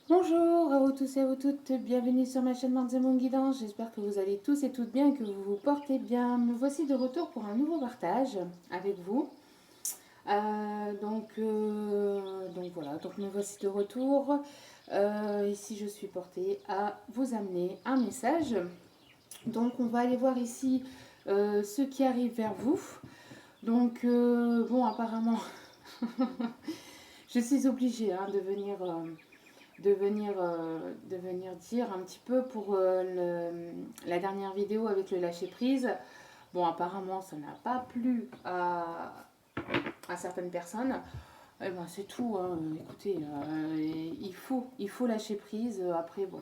Bonjour à vous tous et à vous toutes, bienvenue sur ma chaîne Manzemon Guidance. J'espère que vous allez tous et toutes bien, que vous vous portez bien. Me voici de retour pour un nouveau partage avec vous. Donc voilà, donc me voici de retour. Ici je suis portée à vous amener un message. Donc on va aller voir ici ce qui arrive vers vous. Donc bon, apparemment je suis obligée de venir dire un petit peu pour la dernière vidéo avec le lâcher prise. Bon, apparemment, ça n'a pas plu à certaines personnes. Eh ben, c'est tout. Hein. Écoutez, il faut lâcher prise. Après, bon.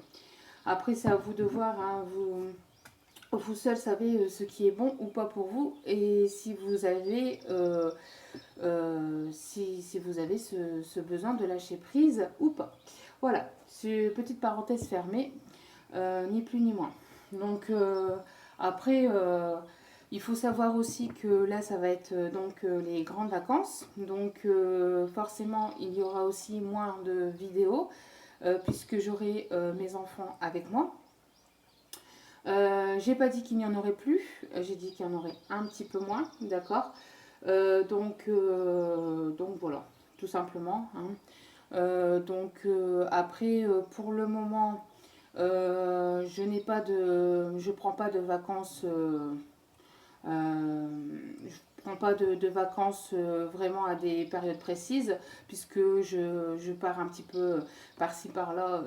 Après, c'est à vous de voir. Hein. Vous seul savez ce qui est bon ou pas pour vous. Et si vous avez, si vous avez ce besoin de lâcher prise ou pas. Voilà, c'est une petite parenthèse fermée, ni plus ni moins. Donc après, il faut savoir aussi que là, ça va être les grandes vacances. Donc forcément, il y aura aussi moins de vidéos puisque j'aurai mes enfants avec moi. J'ai pas dit qu'il n'y en aurait plus, j'ai dit qu'il y en aurait un petit peu moins, d'accord. Donc voilà, tout simplement. Hein. Après, pour le moment, je prends pas de vacances. Je prends pas de vacances vraiment à des périodes précises, puisque je pars un petit peu par-ci par-là,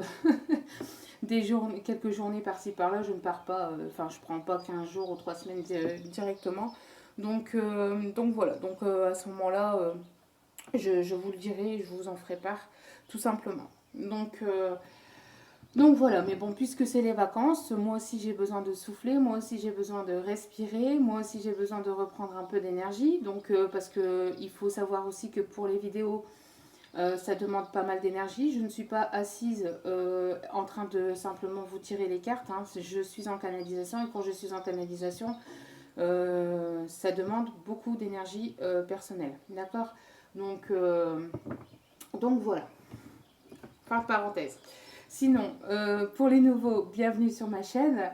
quelques journées par-ci par-là. Je ne pars pas, enfin, je prends pas 15 jours ou 3 semaines directement. Donc voilà, donc à ce moment-là, je vous le dirai, je vous en ferai part, tout simplement. Donc voilà, mais bon, puisque c'est les vacances, moi aussi j'ai besoin de souffler, moi aussi j'ai besoin de respirer, moi aussi j'ai besoin de reprendre un peu d'énergie. Donc parce que il faut savoir aussi que pour les vidéos, ça demande pas mal d'énergie. Je ne suis pas assise en train de simplement vous tirer les cartes. Hein. Je suis en canalisation et quand je suis en canalisation, ça demande beaucoup d'énergie personnelle. D'accord. donc, euh, donc voilà, fin de parenthèse. Sinon, pour les nouveaux, bienvenue sur ma chaîne.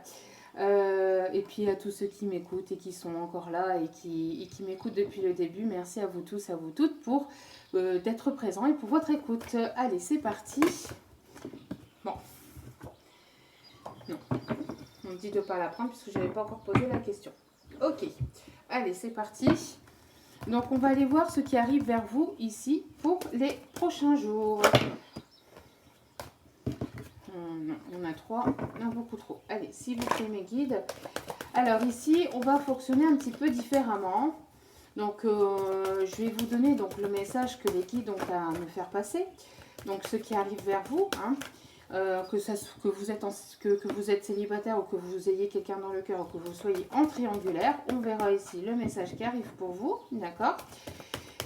Et puis à tous ceux qui m'écoutent et qui sont encore là et qui m'écoutent depuis le début, merci à vous tous, à vous toutes pour d'être présents et pour votre écoute. Allez, c'est parti. Bon, non, on me dit de ne pas la prendre puisque je n'avais pas encore posé la question. Ok, allez, c'est parti. Donc on va aller voir ce qui arrive vers vous ici pour les prochains jours. On a trois, non beaucoup trop. Allez, s'il vous plaît mes guides. Alors ici, on va fonctionner un petit peu différemment. Donc je vais vous donner donc, le message que les guides ont à me faire passer. Donc ce qui arrive vers vous, hein, que vous êtes célibataire ou que vous ayez quelqu'un dans le cœur ou que vous soyez en triangulaire, on verra ici le message qui arrive pour vous, d'accord.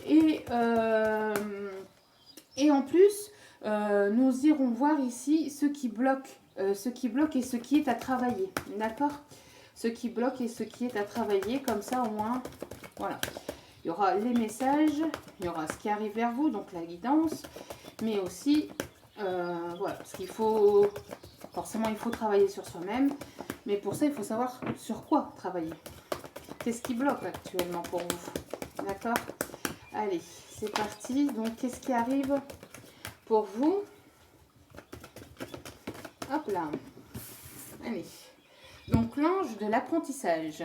Et en plus, nous irons voir ici ce qui bloque et ce qui est à travailler, d'accord. Ce qui bloque et ce qui est à travailler, comme ça au moins, voilà. Il y aura les messages, il y aura ce qui arrive vers vous, donc la guidance, mais aussi, voilà, parce qu'il faut, forcément il faut travailler sur soi-même, mais pour ça il faut savoir sur quoi travailler. Qu'est-ce qui bloque actuellement pour vous, d'accord. Allez, c'est parti, donc qu'est-ce qui arrive pour vous. Hop là. Allez. Donc l'ange de l'apprentissage.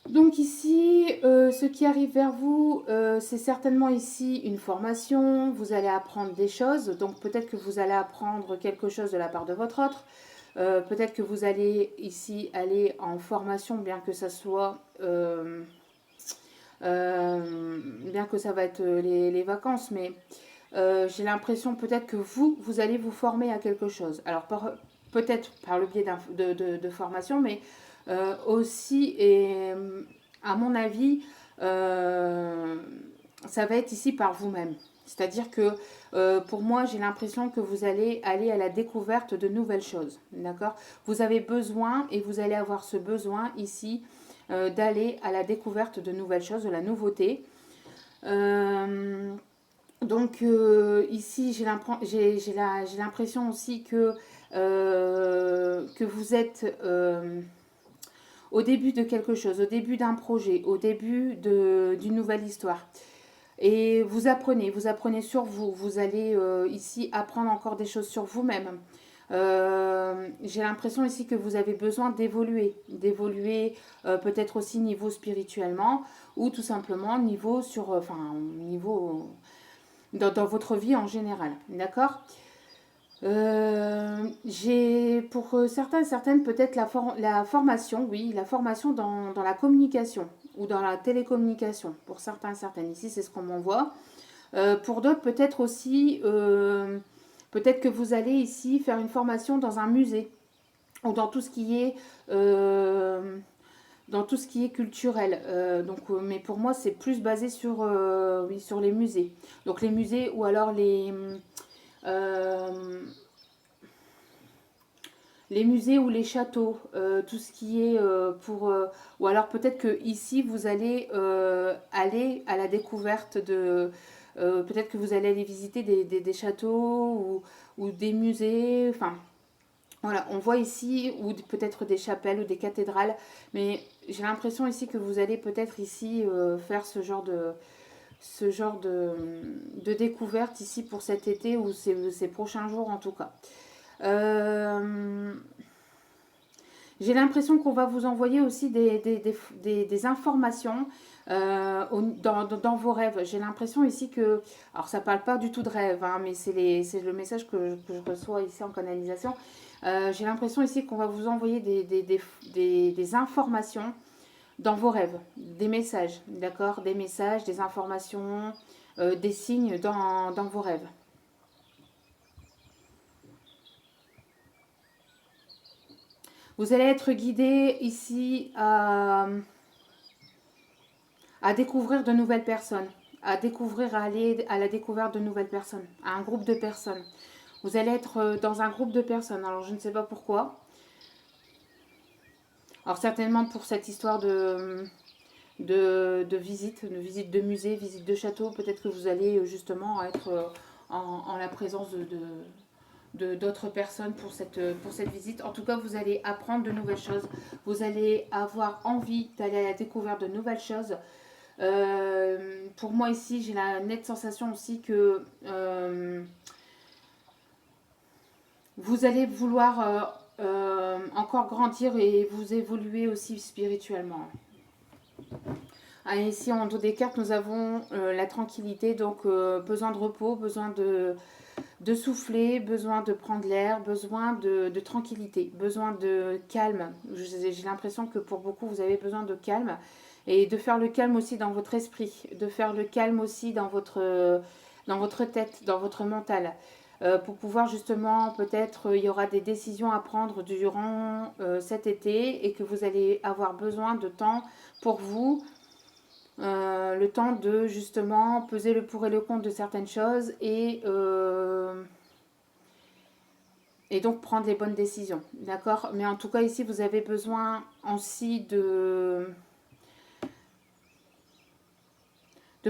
Donc ici, ce qui arrive vers vous, c'est certainement ici une formation. Vous allez apprendre des choses. Donc peut-être que vous allez apprendre quelque chose de la part de votre autre. Peut-être que vous allez ici aller en formation, bien que ça soit... bien que ça va être les vacances, mais j'ai l'impression peut-être que vous allez vous former à quelque chose. Alors peut-être par le biais de formation, mais aussi, et à mon avis, ça va être ici par vous-même. C'est-à-dire que pour moi, j'ai l'impression que vous allez aller à la découverte de nouvelles choses. D'accord. Vous avez besoin, et vous allez avoir ce besoin ici, d'aller à la découverte de nouvelles choses, de la nouveauté. Donc ici, j'ai l'impression aussi que vous êtes au début de quelque chose, au début d'un projet, au début d'une nouvelle histoire. Et vous apprenez sur vous, vous allez ici apprendre encore des choses sur vous-même. J'ai l'impression ici que vous avez besoin d'évoluer peut-être aussi niveau spirituellement ou tout simplement niveau niveau dans votre vie en général, d'accord. J'ai pour certains et certaines peut-être la formation, oui, la formation dans la communication ou dans la télécommunication. Pour certains et certaines, ici c'est ce qu'on m'envoie. Pour d'autres peut-être aussi, peut-être que vous allez ici faire une formation dans un musée ou dans tout ce qui est culturel. Mais pour moi c'est plus basé oui, sur les musées. Donc les musées ou alors euh, les musées ou les châteaux, tout ce qui est ou alors peut-être que ici vous allez aller à la découverte de... peut-être que vous allez aller visiter des châteaux ou des musées, enfin voilà, on voit ici, ou peut-être des chapelles ou des cathédrales, mais j'ai l'impression ici que vous allez peut-être ici faire ce genre de découverte ici pour cet été ou ces prochains jours en tout cas. Euh, j'ai l'impression qu'on va vous envoyer aussi des informations dans vos rêves. J'ai l'impression ici que... Alors ça parle pas du tout de rêve, hein, mais c'est le message que je reçois ici en canalisation. J'ai l'impression ici qu'on va vous envoyer des informations dans vos rêves. Des messages, d'accord. Des messages, des informations, des signes dans vos rêves. Vous allez être guidé ici à découvrir de nouvelles personnes, à aller à la découverte de nouvelles personnes, à un groupe de personnes. Vous allez être dans un groupe de personnes, alors je ne sais pas pourquoi. Alors certainement pour cette histoire de visite de musée, visite de château, peut-être que vous allez justement être en la présence d'autres personnes pour cette visite. En tout cas, vous allez apprendre de nouvelles choses. Vous allez avoir envie d'aller à la découverte de nouvelles choses. Pour moi ici, j'ai la nette sensation aussi que vous allez vouloir encore grandir et vous évoluer aussi spirituellement. Ah, ici, en dos des cartes, nous avons la tranquillité, donc besoin de repos, besoin de souffler, besoin de prendre l'air, besoin de tranquillité, besoin de calme. J'ai l'impression que pour beaucoup, vous avez besoin de calme et de faire le calme aussi dans votre esprit, de faire le calme aussi dans votre tête, dans votre mental. Pour pouvoir justement, peut-être, il y aura des décisions à prendre durant cet été et que vous allez avoir besoin de temps pour vous, le temps de justement peser le pour et le contre de certaines choses et donc prendre les bonnes décisions. D'accord. Mais en tout cas, ici, vous avez besoin aussi de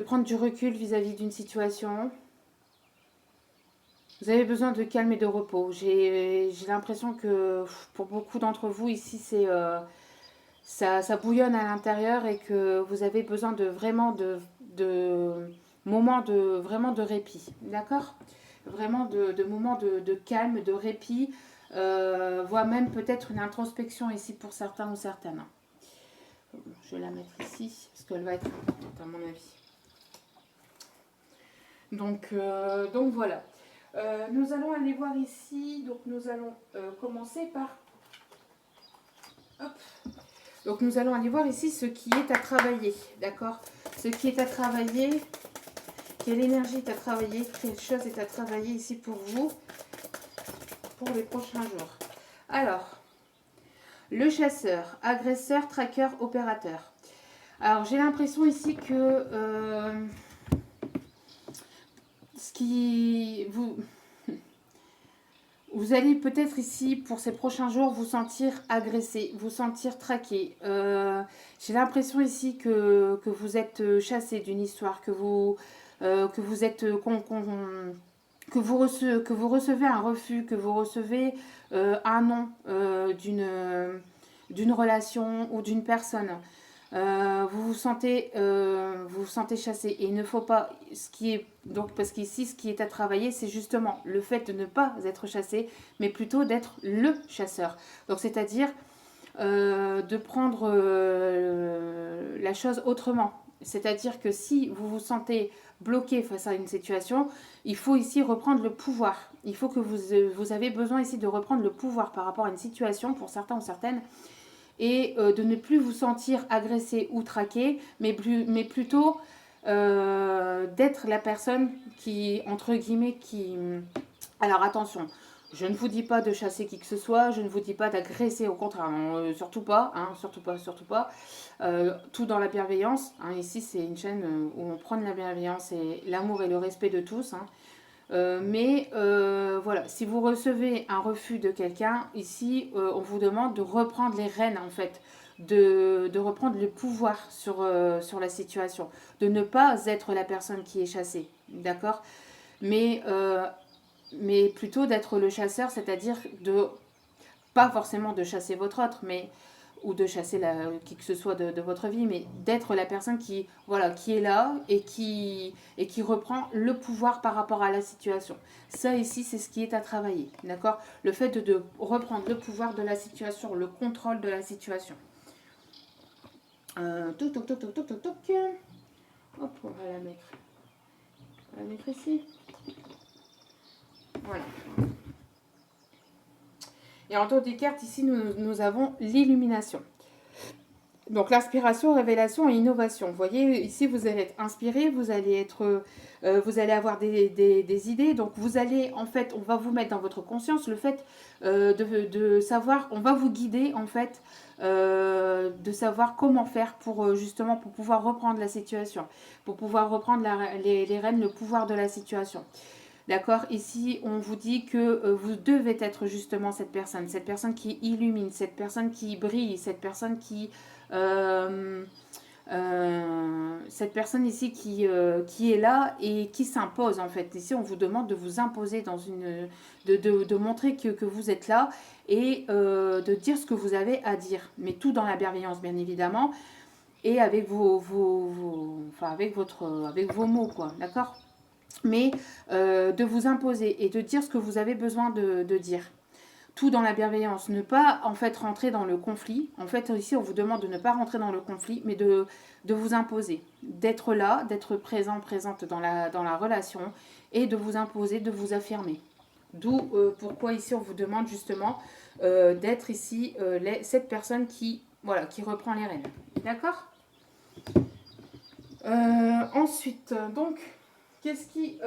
prendre du recul vis-à-vis d'une situation. Vous avez besoin de calme et de repos. J'ai l'impression que pour beaucoup d'entre vous, ici, ça bouillonne à l'intérieur et que vous avez besoin de moments vraiment de répit. D'accord. Vraiment de moments de calme, de répit, voire même peut-être une introspection ici pour certains ou certaines. Je vais la mettre ici parce qu'elle va être importante à mon avis. Donc voilà. Nous allons aller voir ici. Donc nous allons commencer par... Hop. Donc nous allons aller voir ici ce qui est à travailler. D'accord. Ce qui est à travailler... Quelle énergie est à travailler, quelle chose est à travailler ici pour vous, pour les prochains jours. Alors, le chasseur, agresseur, traqueur, opérateur. Alors, j'ai l'impression ici que vous allez peut-être ici, pour ces prochains jours, vous sentir agressé, vous sentir traqué. J'ai l'impression ici que vous êtes chassé d'une histoire, que vous que vous êtes... que vous recevez un refus, que vous recevez un non d'une relation ou d'une personne. Vous vous sentez chassé. Et il ne faut pas, ce qui est, donc, parce qu'ici, ce qui est à travailler, c'est justement le fait de ne pas être chassé, mais plutôt d'être le chasseur. Donc, c'est-à-dire de prendre la chose autrement. C'est-à-dire que si vous vous sentez bloqué face à une situation, il faut ici reprendre le pouvoir. Il faut que vous avez besoin ici de reprendre le pouvoir par rapport à une situation, pour certains ou certaines, et de ne plus vous sentir agressé ou traqué, mais plutôt d'être la personne qui, entre guillemets, qui... Alors attention, je ne vous dis pas de chasser qui que ce soit, je ne vous dis pas d'agresser, au contraire, surtout pas, hein, surtout pas, surtout pas. Tout dans la bienveillance. Hein, ici, c'est une chaîne où on prône la bienveillance et l'amour et le respect de tous. Hein. Mais voilà, si vous recevez un refus de quelqu'un, ici, on vous demande de reprendre les rênes, en fait, de reprendre le pouvoir sur la situation, de ne pas être la personne qui est chassée, d'accord, mais plutôt d'être le chasseur, c'est-à-dire de, pas forcément de chasser votre autre, mais ou de chasser qui que ce soit de votre vie, mais d'être la personne qui, voilà, qui est là et qui reprend le pouvoir par rapport à la situation. Ça ici, c'est ce qui est à travailler, d'accord. Le fait de reprendre le pouvoir de la situation, le contrôle de la situation. Toc, toc, toc, toc, toc, toc, toc. Hop, on va la mettre. On va la mettre ici. Voilà. Et en tour des cartes, ici, nous avons l'illumination. Donc l'inspiration, révélation et innovation. Vous voyez, ici, vous allez être inspiré, vous allez avoir des idées. Donc vous allez, en fait, on va vous mettre dans votre conscience le fait de savoir, on va vous guider, en fait, de savoir comment faire pour justement, pour pouvoir reprendre la situation, pour pouvoir reprendre les rênes, le pouvoir de la situation. D'accord. Ici, on vous dit que vous devez être justement cette personne qui illumine, cette personne qui brille, cette personne cette personne ici qui est là et qui s'impose en fait. Ici, on vous demande de vous imposer de montrer que vous êtes là et de dire ce que vous avez à dire, mais tout dans la bienveillance, bien évidemment, et avec avec vos mots, quoi, d'accord. Mais de vous imposer et de dire ce que vous avez besoin de dire. Tout dans la bienveillance. Ne pas en fait rentrer dans le conflit. En fait, ici, on vous demande de ne pas rentrer dans le conflit, mais de vous imposer. D'être là, d'être présente dans la relation et de vous imposer, de vous affirmer. D'où pourquoi ici, on vous demande justement d'être ici cette personne qui reprend les rênes. D'accord. Ensuite, donc... Qu'est-ce qui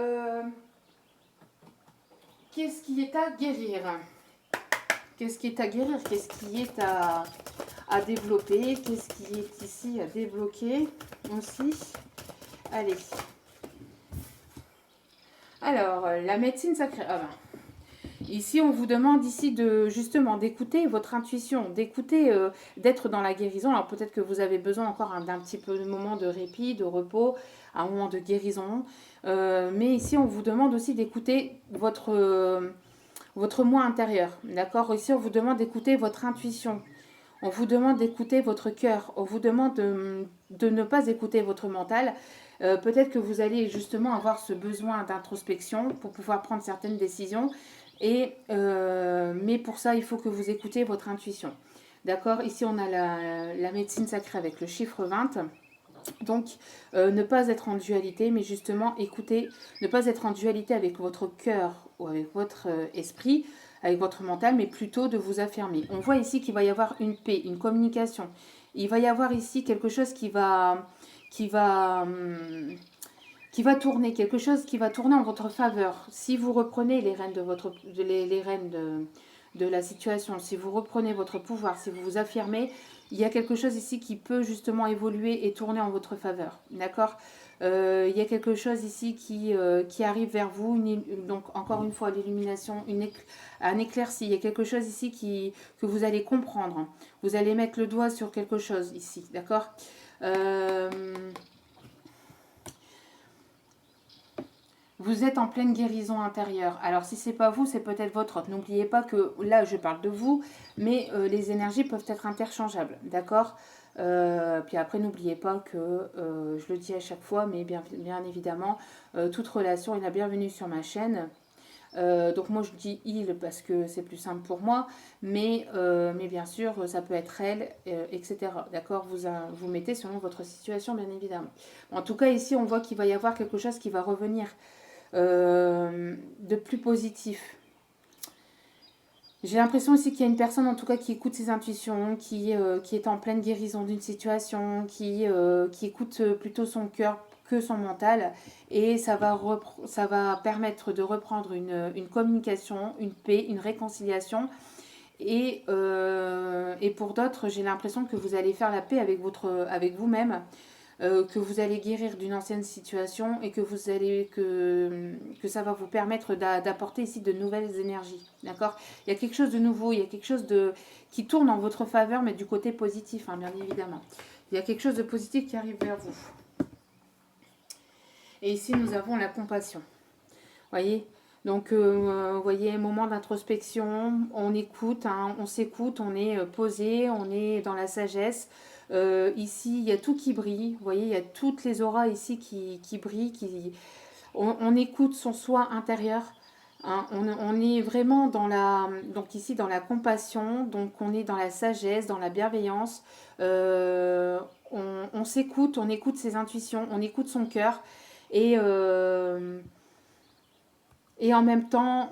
est à guérir? Qu'est-ce qui est à guérir? Qu'est-ce qui est à développer? Qu'est-ce qui est ici à débloquer aussi? Allez. Alors, la médecine sacrée. Ah ben. Ici, on vous demande ici justement d'écouter votre intuition, d'écouter, d'être dans la guérison. Alors peut-être que vous avez besoin encore d'un petit peu de moment de répit, de repos, un moment de guérison. Mais ici, on vous demande aussi d'écouter votre moi intérieur. D'accord. Ici, on vous demande d'écouter votre intuition. On vous demande d'écouter votre cœur. On vous demande de ne pas écouter votre mental. Peut-être que vous allez justement avoir ce besoin d'introspection pour pouvoir prendre certaines décisions. Mais pour ça, il faut que vous écoutez votre intuition. D'accord. Ici, on a la médecine sacrée avec le chiffre 20. Donc, ne pas être en dualité, mais justement écouter, ne pas être en dualité avec votre cœur ou avec votre esprit, avec votre mental, mais plutôt de vous affirmer. On voit ici qu'il va y avoir une paix, une communication. Il va y avoir ici quelque chose qui va tourner, quelque chose qui va tourner en votre faveur. Si vous reprenez les rênes les rênes de la situation, si vous reprenez votre pouvoir, si vous vous affirmez, il y a quelque chose ici qui peut justement évoluer et tourner en votre faveur. D'accord. Il y a quelque chose ici qui arrive vers vous, donc encore une fois l'illumination, un éclairci. Il y a quelque chose ici que vous allez comprendre. Vous allez mettre le doigt sur quelque chose ici, d'accord. Vous êtes en pleine guérison intérieure. Alors si c'est pas vous, c'est peut-être votre autre. N'oubliez pas que là, je parle de vous, mais les énergies peuvent être interchangeables, d'accord. Puis après, n'oubliez pas que, je le dis à chaque fois, mais bien évidemment, toute relation est la bienvenue sur ma chaîne. Donc moi je dis il parce que c'est plus simple pour moi, mais bien sûr ça peut être elle, etc. D'accord, vous mettez selon votre situation bien évidemment. En tout cas ici on voit qu'il va y avoir quelque chose qui va revenir de plus positif. J'ai l'impression aussi qu'il y a une personne en tout cas qui écoute ses intuitions, qui est en pleine guérison d'une situation, qui écoute plutôt son cœur que son mental. Et ça va permettre de reprendre une communication, une paix, une réconciliation. Et pour d'autres, j'ai l'impression que vous allez faire la paix avec vous-même. Que vous allez guérir d'une ancienne situation et que ça va vous permettre d'apporter ici de nouvelles énergies. D'accord. Il y a quelque chose de nouveau, il y a quelque chose qui tourne en votre faveur, mais du côté positif, hein, bien évidemment. Il y a quelque chose de positif qui arrive vers vous. Et ici, nous avons la compassion. Voyez. Donc, vous voyez, moment d'introspection, on écoute, hein, on s'écoute, on est posé, on est dans la sagesse. Ici, il y a tout qui brille. Vous voyez, il y a toutes les auras ici qui brillent. On écoute son soi intérieur. Hein, on est vraiment donc ici dans la compassion. Donc on est dans la sagesse, dans la bienveillance. On s'écoute, on écoute ses intuitions, on écoute son cœur. Et en même temps,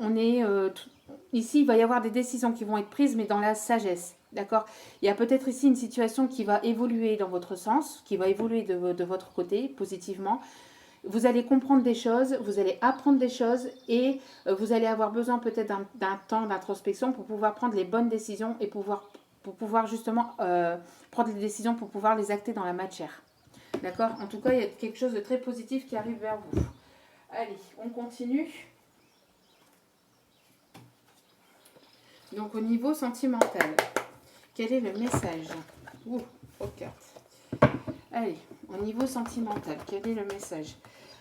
ici, il va y avoir des décisions qui vont être prises, mais dans la sagesse. D'accord. Il y a peut-être ici une situation qui va évoluer dans votre sens, qui va évoluer de votre côté, positivement. Vous allez comprendre des choses, vous allez apprendre des choses et vous allez avoir besoin peut-être d'un temps d'introspection pour pouvoir prendre les bonnes décisions et pour pouvoir justement prendre les décisions pour pouvoir les acter dans la matière. D'accord. En tout cas, il y a quelque chose de très positif qui arrive vers vous. Allez, on continue. Donc au niveau sentimental, quel est le message? Ok. Allez, au niveau sentimental, quel est le message?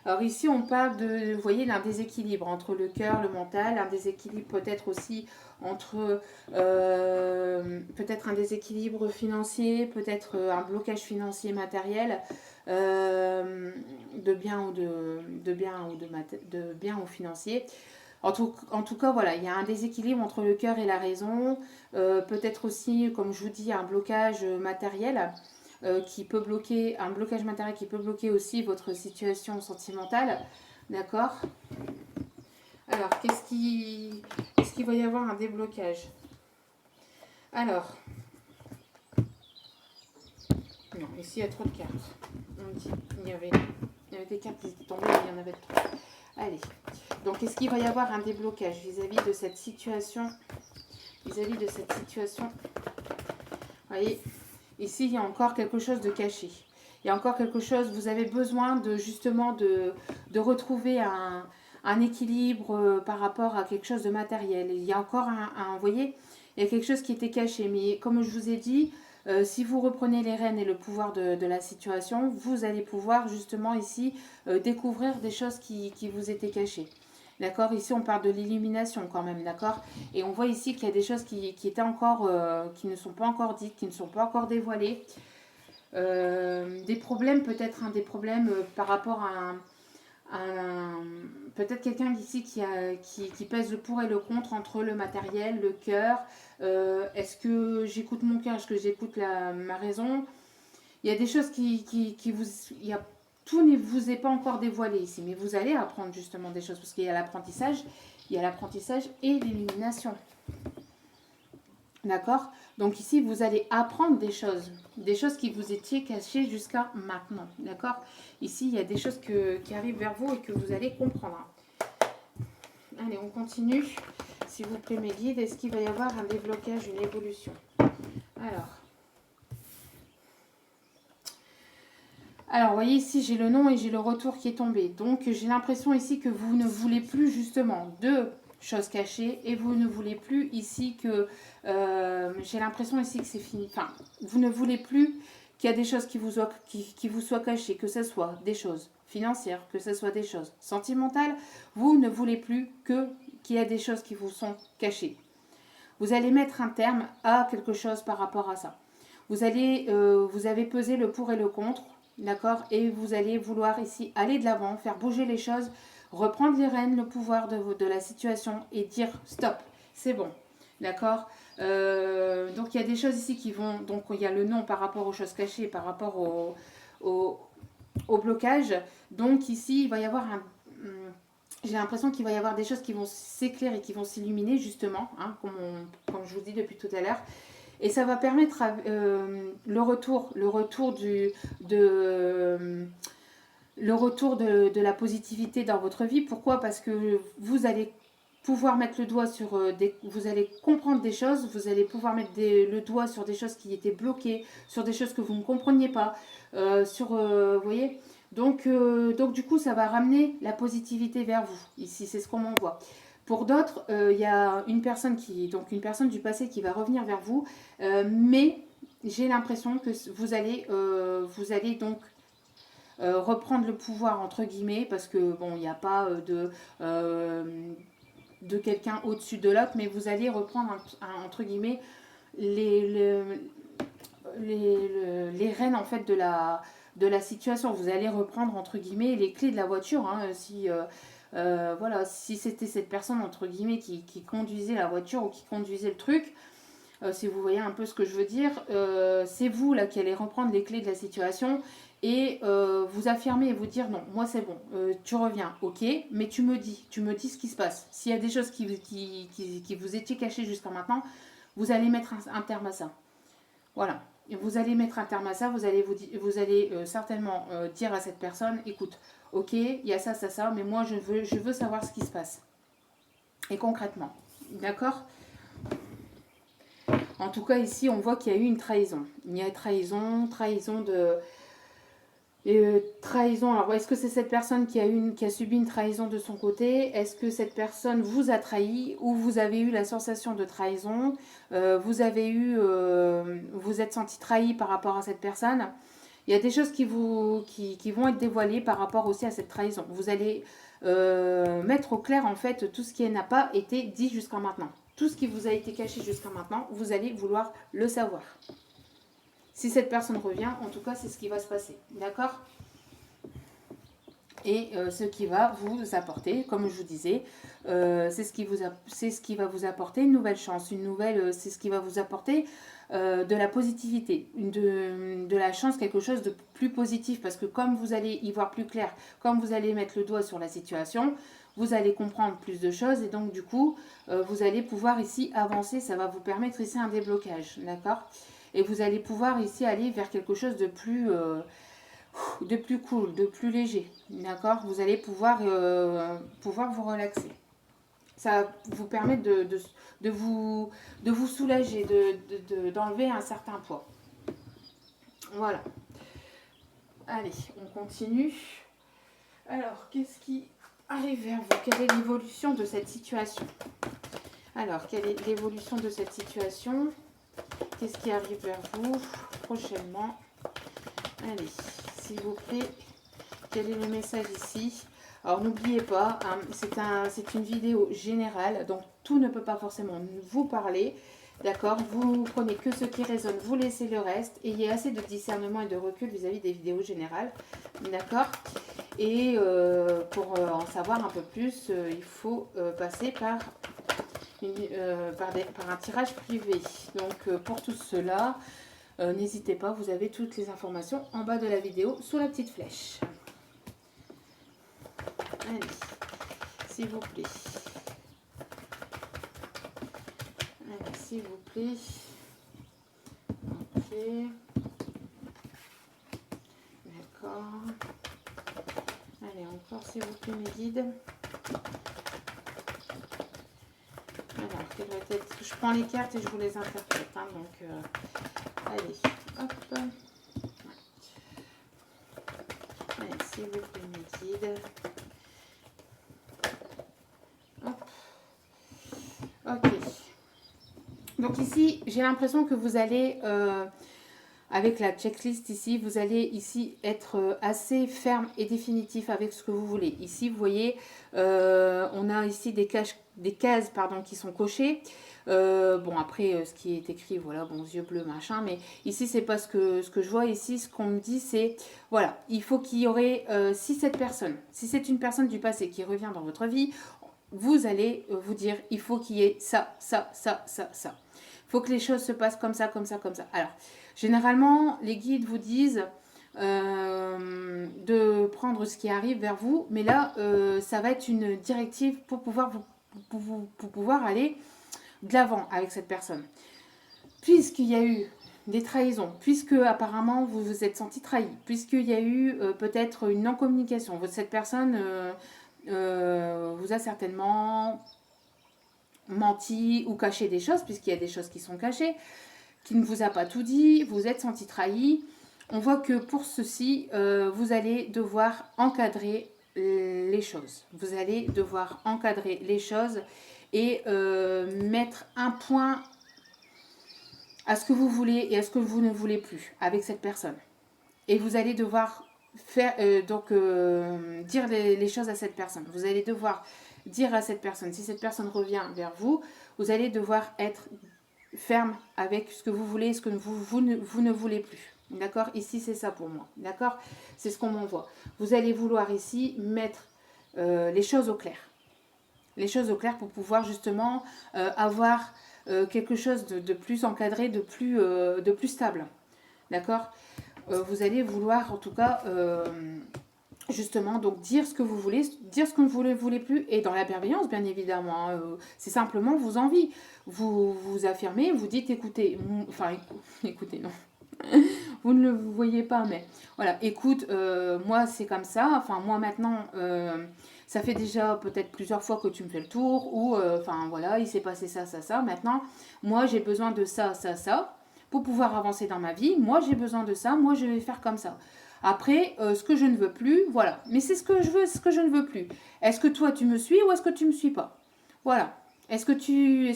Alors ici, on parle de, vous voyez, d'un déséquilibre entre le cœur, le mental, un déséquilibre peut-être aussi entre, peut-être un déséquilibre financier, peut-être un blocage financier matériel, de biens ou financier. En tout cas, voilà, il y a un déséquilibre entre le cœur et la raison. Peut-être aussi, comme je vous dis, un blocage matériel qui peut bloquer, un blocage matériel qui peut bloquer aussi votre situation sentimentale. D'accord. Alors, est-ce qu'il va y avoir un déblocage? Alors, non, ici il y a trop de cartes. On dit, il y avait des cartes qui étaient tombées, mais il y en avait trop. Allez, donc est-ce qu'il va y avoir un déblocage vis-à-vis de cette situation? Vis-à-vis de cette situation, vous voyez, ici il y a encore quelque chose de caché. Il y a encore quelque chose, vous avez besoin de justement de retrouver un équilibre par rapport à quelque chose de matériel. Il y a encore vous voyez, il y a quelque chose qui était caché. Mais comme je vous ai dit, si vous reprenez les rênes et le pouvoir de la situation, vous allez pouvoir justement ici découvrir des choses qui vous étaient cachées. D'accord. Ici, on parle de l'illumination quand même, d'accord. Et on voit ici qu'il y a des choses qui étaient encore, qui ne sont pas encore dites, qui ne sont pas encore dévoilées. Des problèmes, peut-être des problèmes par rapport à peut-être quelqu'un ici qui pèse le pour et le contre entre le matériel, le cœur. Est-ce que j'écoute mon cœur? Est-ce que j'écoute ma raison? Il y a des choses tout ne vous est pas encore dévoilé ici, mais vous allez apprendre justement des choses parce qu'il y a l'apprentissage et l'illumination. D'accord. Donc ici, vous allez apprendre des choses qui vous étiez cachées jusqu'à maintenant. D'accord. Ici, il y a des choses qui arrivent vers vous et que vous allez comprendre. Allez, on continue. S'il vous plaît, mes guides, est-ce qu'il va y avoir un déblocage, une évolution? Alors, vous voyez ici, j'ai le nom et j'ai le retour qui est tombé. Donc, j'ai l'impression ici que vous ne voulez plus justement de choses cachées et vous ne voulez plus ici que... j'ai l'impression ici que c'est fini. Enfin, vous ne voulez plus qu'il y a des choses qui vous soient cachées, que ce soit des choses financières, que ce soit des choses sentimentales, vous ne voulez plus qu'il y ait des choses qui vous sont cachées. Vous allez mettre un terme à quelque chose par rapport à ça. Vous avez pesé le pour et le contre, d'accord? Et vous allez vouloir ici aller de l'avant, faire bouger les choses, reprendre les rênes, le pouvoir de la situation et dire stop, c'est bon, d'accord? Donc il y a des choses ici qui vont, donc il y a le non par rapport aux choses cachées, par rapport au blocage. Donc ici, il va y avoir j'ai l'impression qu'il va y avoir des choses qui vont s'éclairer, qui vont s'illuminer justement, hein, comme je vous dis depuis tout à l'heure. Et ça va permettre le retour de la positivité dans votre vie. Pourquoi? Parce que vous allez pouvoir mettre le doigt sur vous allez comprendre des choses, vous allez pouvoir mettre le doigt sur des choses qui étaient bloquées, sur des choses que vous ne compreniez pas, vous voyez. Donc du coup, ça va ramener la positivité vers vous. Ici, c'est ce qu'on m'envoie. Pour d'autres, il y a une personne du passé qui va revenir vers vous, mais j'ai l'impression que vous allez donc reprendre le pouvoir entre guillemets, parce que bon, il n'y a pas de quelqu'un au-dessus de l'autre, mais vous allez reprendre entre guillemets les rênes en fait de la situation. Vous allez reprendre entre guillemets les clés de la voiture, hein, voilà, si c'était cette personne entre guillemets qui conduisait la voiture ou qui conduisait le truc, si vous voyez un peu ce que je veux dire, c'est vous là qui allez reprendre les clés de la situation et vous affirmer et vous dire non, moi c'est bon, tu reviens, ok, mais tu me dis ce qui se passe. S'il y a des choses qui vous étaient cachées jusqu'à maintenant, vous allez mettre un terme à ça. Voilà. Et vous allez mettre un terme à ça, vous allez certainement dire à cette personne, écoute, ok, il y a ça, mais moi je veux savoir ce qui se passe. Et concrètement, d'accord? En tout cas, ici, on voit qu'il y a eu une trahison. Il y a trahison. Alors, est-ce que c'est cette personne qui a subi une trahison de son côté? Est-ce que cette personne vous a trahi ou vous avez eu la sensation de trahison? Vous êtes senti trahi par rapport à cette personne? Il y a des choses qui vont être dévoilées par rapport aussi à cette trahison. Vous allez mettre au clair en fait tout ce qui n'a pas été dit jusqu'à maintenant. Tout ce qui vous a été caché jusqu'à maintenant, vous allez vouloir le savoir. Si cette personne revient, en tout cas, c'est ce qui va se passer. D'accord? Et ce qui va vous apporter, comme je vous disais, c'est ce qui va vous apporter une nouvelle chance, c'est ce qui va vous apporter de la positivité, de la chance, quelque chose de plus positif, parce que comme vous allez y voir plus clair, comme vous allez mettre le doigt sur la situation, vous allez comprendre plus de choses et donc du coup, vous allez pouvoir ici avancer, ça va vous permettre ici un déblocage, d'accord? Et vous allez pouvoir ici aller vers quelque chose de plus cool, de plus léger, d'accord? Vous allez pouvoir vous relaxer. Ça va vous permettre de vous soulager, d'enlever un certain poids. Voilà. Allez, on continue. Alors, qu'est-ce qui arrive vers vous? Quelle est l'évolution de cette situation? Alors, quelle est l'évolution de cette situation? Qu'est-ce qui arrive vers vous prochainement? Allez, s'il vous plaît, quel est le message ici? Alors, n'oubliez pas, hein, c'est une vidéo générale, donc tout ne peut pas forcément vous parler. D'accord? Vous prenez que ce qui résonne, vous laissez le reste. Ayez assez de discernement et de recul vis-à-vis des vidéos générales. D'accord? Et pour en savoir un peu plus, il faut passer par un tirage privé. Donc pour tout cela, n'hésitez pas, vous avez toutes les informations en bas de la vidéo sous la petite flèche. Allez, s'il vous plaît. Allez, s'il vous plaît. Ok. D'accord. Allez, encore s'il vous plaît, mes guides. Alors, quelle va être... Je prends les cartes et je vous les interprète. Hein, donc, allez, hop. Allez, s'il vous plaît, mes guides. Hop. Ok. Donc ici, j'ai l'impression que vous allez avec la checklist ici, vous allez ici être assez ferme et définitif avec ce que vous voulez. Ici, vous voyez, on a ici des cases pardon, qui sont cochées. Bon, après, ce qui est écrit, voilà, bon, yeux bleus, machin, mais ici, c'est pas ce que je vois. Ici, ce qu'on me dit, c'est, voilà, il faut qu'il y aurait, si cette personne, si c'est une personne du passé qui revient dans votre vie, vous allez vous dire, il faut qu'il y ait ça, ça, ça, ça, ça. Il faut que les choses se passent comme ça, comme ça, comme ça. Alors, généralement, les guides vous disent de prendre ce qui arrive vers vous, mais là, ça va être une directive pour pouvoir, pour pouvoir aller de l'avant avec cette personne. Puisqu'il y a eu des trahisons, puisque apparemment vous vous êtes senti trahi, puisqu'il y a eu peut-être une non-communication, cette personne vous a certainement menti ou caché des choses, puisqu'il y a des choses qui sont cachées, qui ne vous a pas tout dit, vous êtes senti trahi. On voit que pour ceci, vous allez devoir encadrer les choses. Vous allez devoir encadrer les choses et mettre un point à ce que vous voulez et à ce que vous ne voulez plus avec cette personne. Et vous allez devoir faire dire les choses à cette personne. Vous allez devoir dire à cette personne, si cette personne revient vers vous, vous allez devoir être ferme avec ce que vous voulez et ce que vous ne voulez plus. D'accord? Ici, c'est ça pour moi. D'accord? C'est ce qu'on m'envoie. Vous allez vouloir ici mettre les choses au clair. Les choses au clair pour pouvoir justement avoir quelque chose de plus encadré, de plus stable. D'accord? Vous allez vouloir en tout cas justement donc dire ce que vous voulez, dire ce que vous ne voulez plus, et dans la bienveillance bien évidemment, c'est simplement vos envies. Vous affirmez, vous dites écoutez, enfin écoutez non, vous ne le voyez pas, mais voilà, écoute, moi c'est comme ça, enfin moi maintenant, ça fait déjà peut-être plusieurs fois que tu me fais le tour, ou enfin voilà, il s'est passé ça, ça, ça, maintenant, moi j'ai besoin de ça, ça, ça, pour pouvoir avancer dans ma vie, moi j'ai besoin de ça, moi je vais faire comme ça. Après, ce que je ne veux plus, voilà. Mais c'est ce que je veux, ce que je ne veux plus. Est-ce que toi tu me suis ou est-ce que tu ne me suis pas? Voilà. Est-ce que tu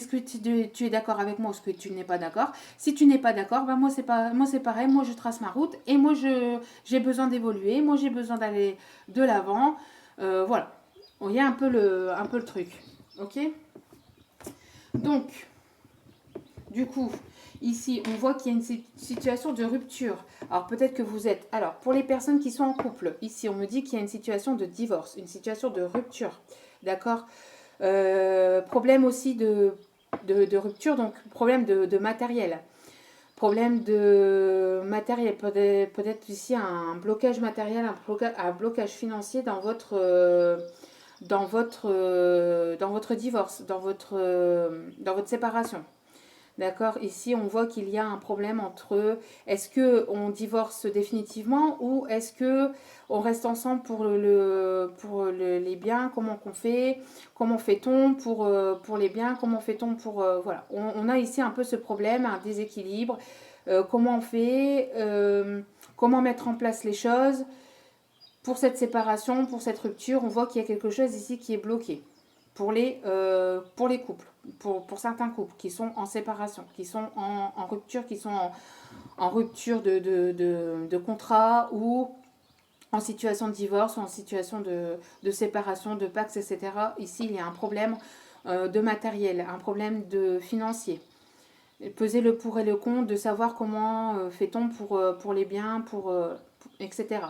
es d'accord avec moi ou est-ce que tu n'es pas d'accord? Si tu n'es pas d'accord, ben moi c'est pareil, moi je trace ma route et moi j'ai besoin d'évoluer, moi j'ai besoin d'aller de l'avant. Voilà. Il y a un peu le truc. Ok? Donc, du coup, ici, on voit qu'il y a une situation de rupture. Alors, peut-être que vous êtes... Alors, pour les personnes qui sont en couple, ici, on me dit qu'il y a une situation de divorce, une situation de rupture. D'accord? Problème aussi de rupture, donc problème de matériel. Problème de matériel, peut-être ici un blocage matériel, un blocage financier dans votre divorce, dans votre séparation. D'accord? Ici, on voit qu'il y a un problème entre est-ce qu'on divorce définitivement ou est-ce qu'on reste ensemble pour les biens? Comment qu'on fait? Comment fait-on pour les biens? Comment fait-on pour... voilà. On a ici un peu ce problème, un déséquilibre. Comment on fait? Comment mettre en place les choses? Pour cette séparation, pour cette rupture, on voit qu'il y a quelque chose ici qui est bloqué pour les couples, pour certains couples qui sont en séparation, qui sont en rupture, qui sont en rupture de contrat ou en situation de divorce ou en situation de séparation, de pax, etc. Ici, il y a un problème de matériel, un problème de financier. Peser le pour et le contre, de savoir comment fait-on pour les biens, etc.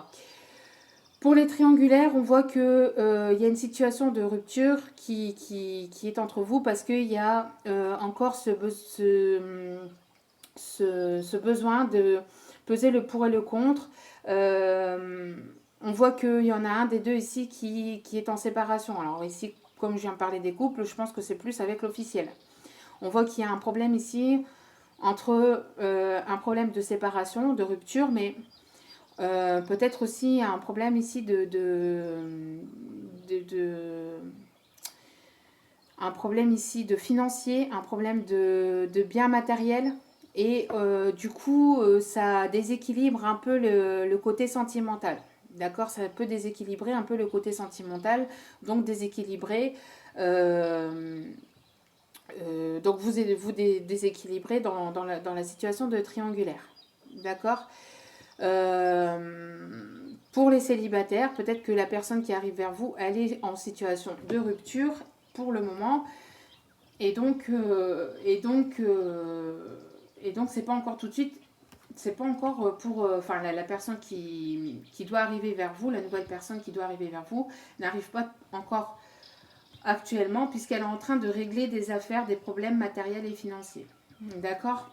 Pour les triangulaires, on voit qu'il y a une situation de rupture qui est entre vous parce qu'il y a encore ce besoin de peser le pour et le contre. On voit qu'il y en a un des deux ici qui est en séparation. Alors ici, comme je viens de parler des couples, je pense que c'est plus avec l'officiel. On voit qu'il y a un problème ici entre un problème de séparation, de rupture, mais peut-être aussi un problème ici un problème ici de financier, un problème de biens matériels. Et du coup, ça déséquilibre un peu le côté sentimental. D'accord? Ça peut déséquilibrer un peu le côté sentimental, donc déséquilibrer. Donc vous déséquilibrez dans la situation de triangulaire. d'accord? Pour les célibataires, peut-être que la personne qui arrive vers vous, elle est en situation de rupture pour le moment. Et donc, c'est pas encore tout de suite, c'est pas encore pour, enfin, la personne qui doit arriver vers vous, la nouvelle personne qui doit arriver vers vous, n'arrive pas encore actuellement, puisqu'elle est en train de régler des affaires, des problèmes matériels et financiers. D'accord?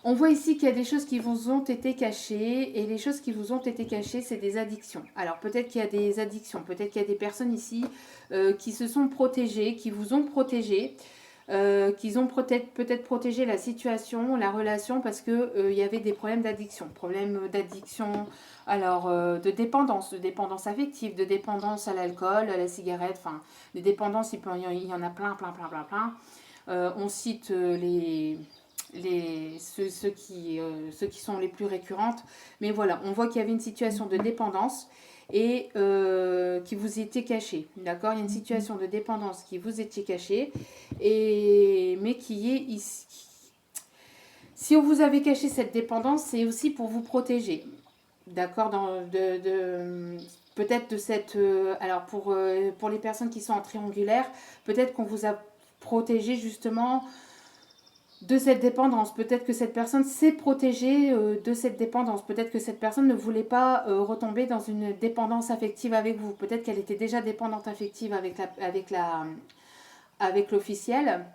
On voit ici qu'il y a des choses qui vous ont été cachées, et les choses qui vous ont été cachées, c'est des addictions. Alors peut-être qu'il y a des addictions, peut-être qu'il y a des personnes ici qui se sont protégées, qui vous ont protégé, qu'ils ont peut-être protégé la situation, la relation, parce qu'il y avait des problèmes d'addiction, alors de dépendance affective, de dépendance à l'alcool, à la cigarette, enfin, des dépendances, il y en a plein. On cite ceux qui sont les plus récurrentes. Mais voilà, on voit qu'il y avait une situation de dépendance et qui vous était cachée. D'accord? Il y a une situation de dépendance qui vous était cachée, mais qui est ici. Si on vous avait caché cette dépendance, c'est aussi pour vous protéger. D'accord? Peut-être de cette... alors pour les personnes qui sont en triangulaire, peut-être qu'on vous a protégé justement de cette dépendance. Peut-être que cette personne s'est protégée de cette dépendance. Peut-être que cette personne ne voulait pas retomber dans une dépendance affective avec vous. Peut-être qu'elle était déjà dépendante affective avec l'officiel,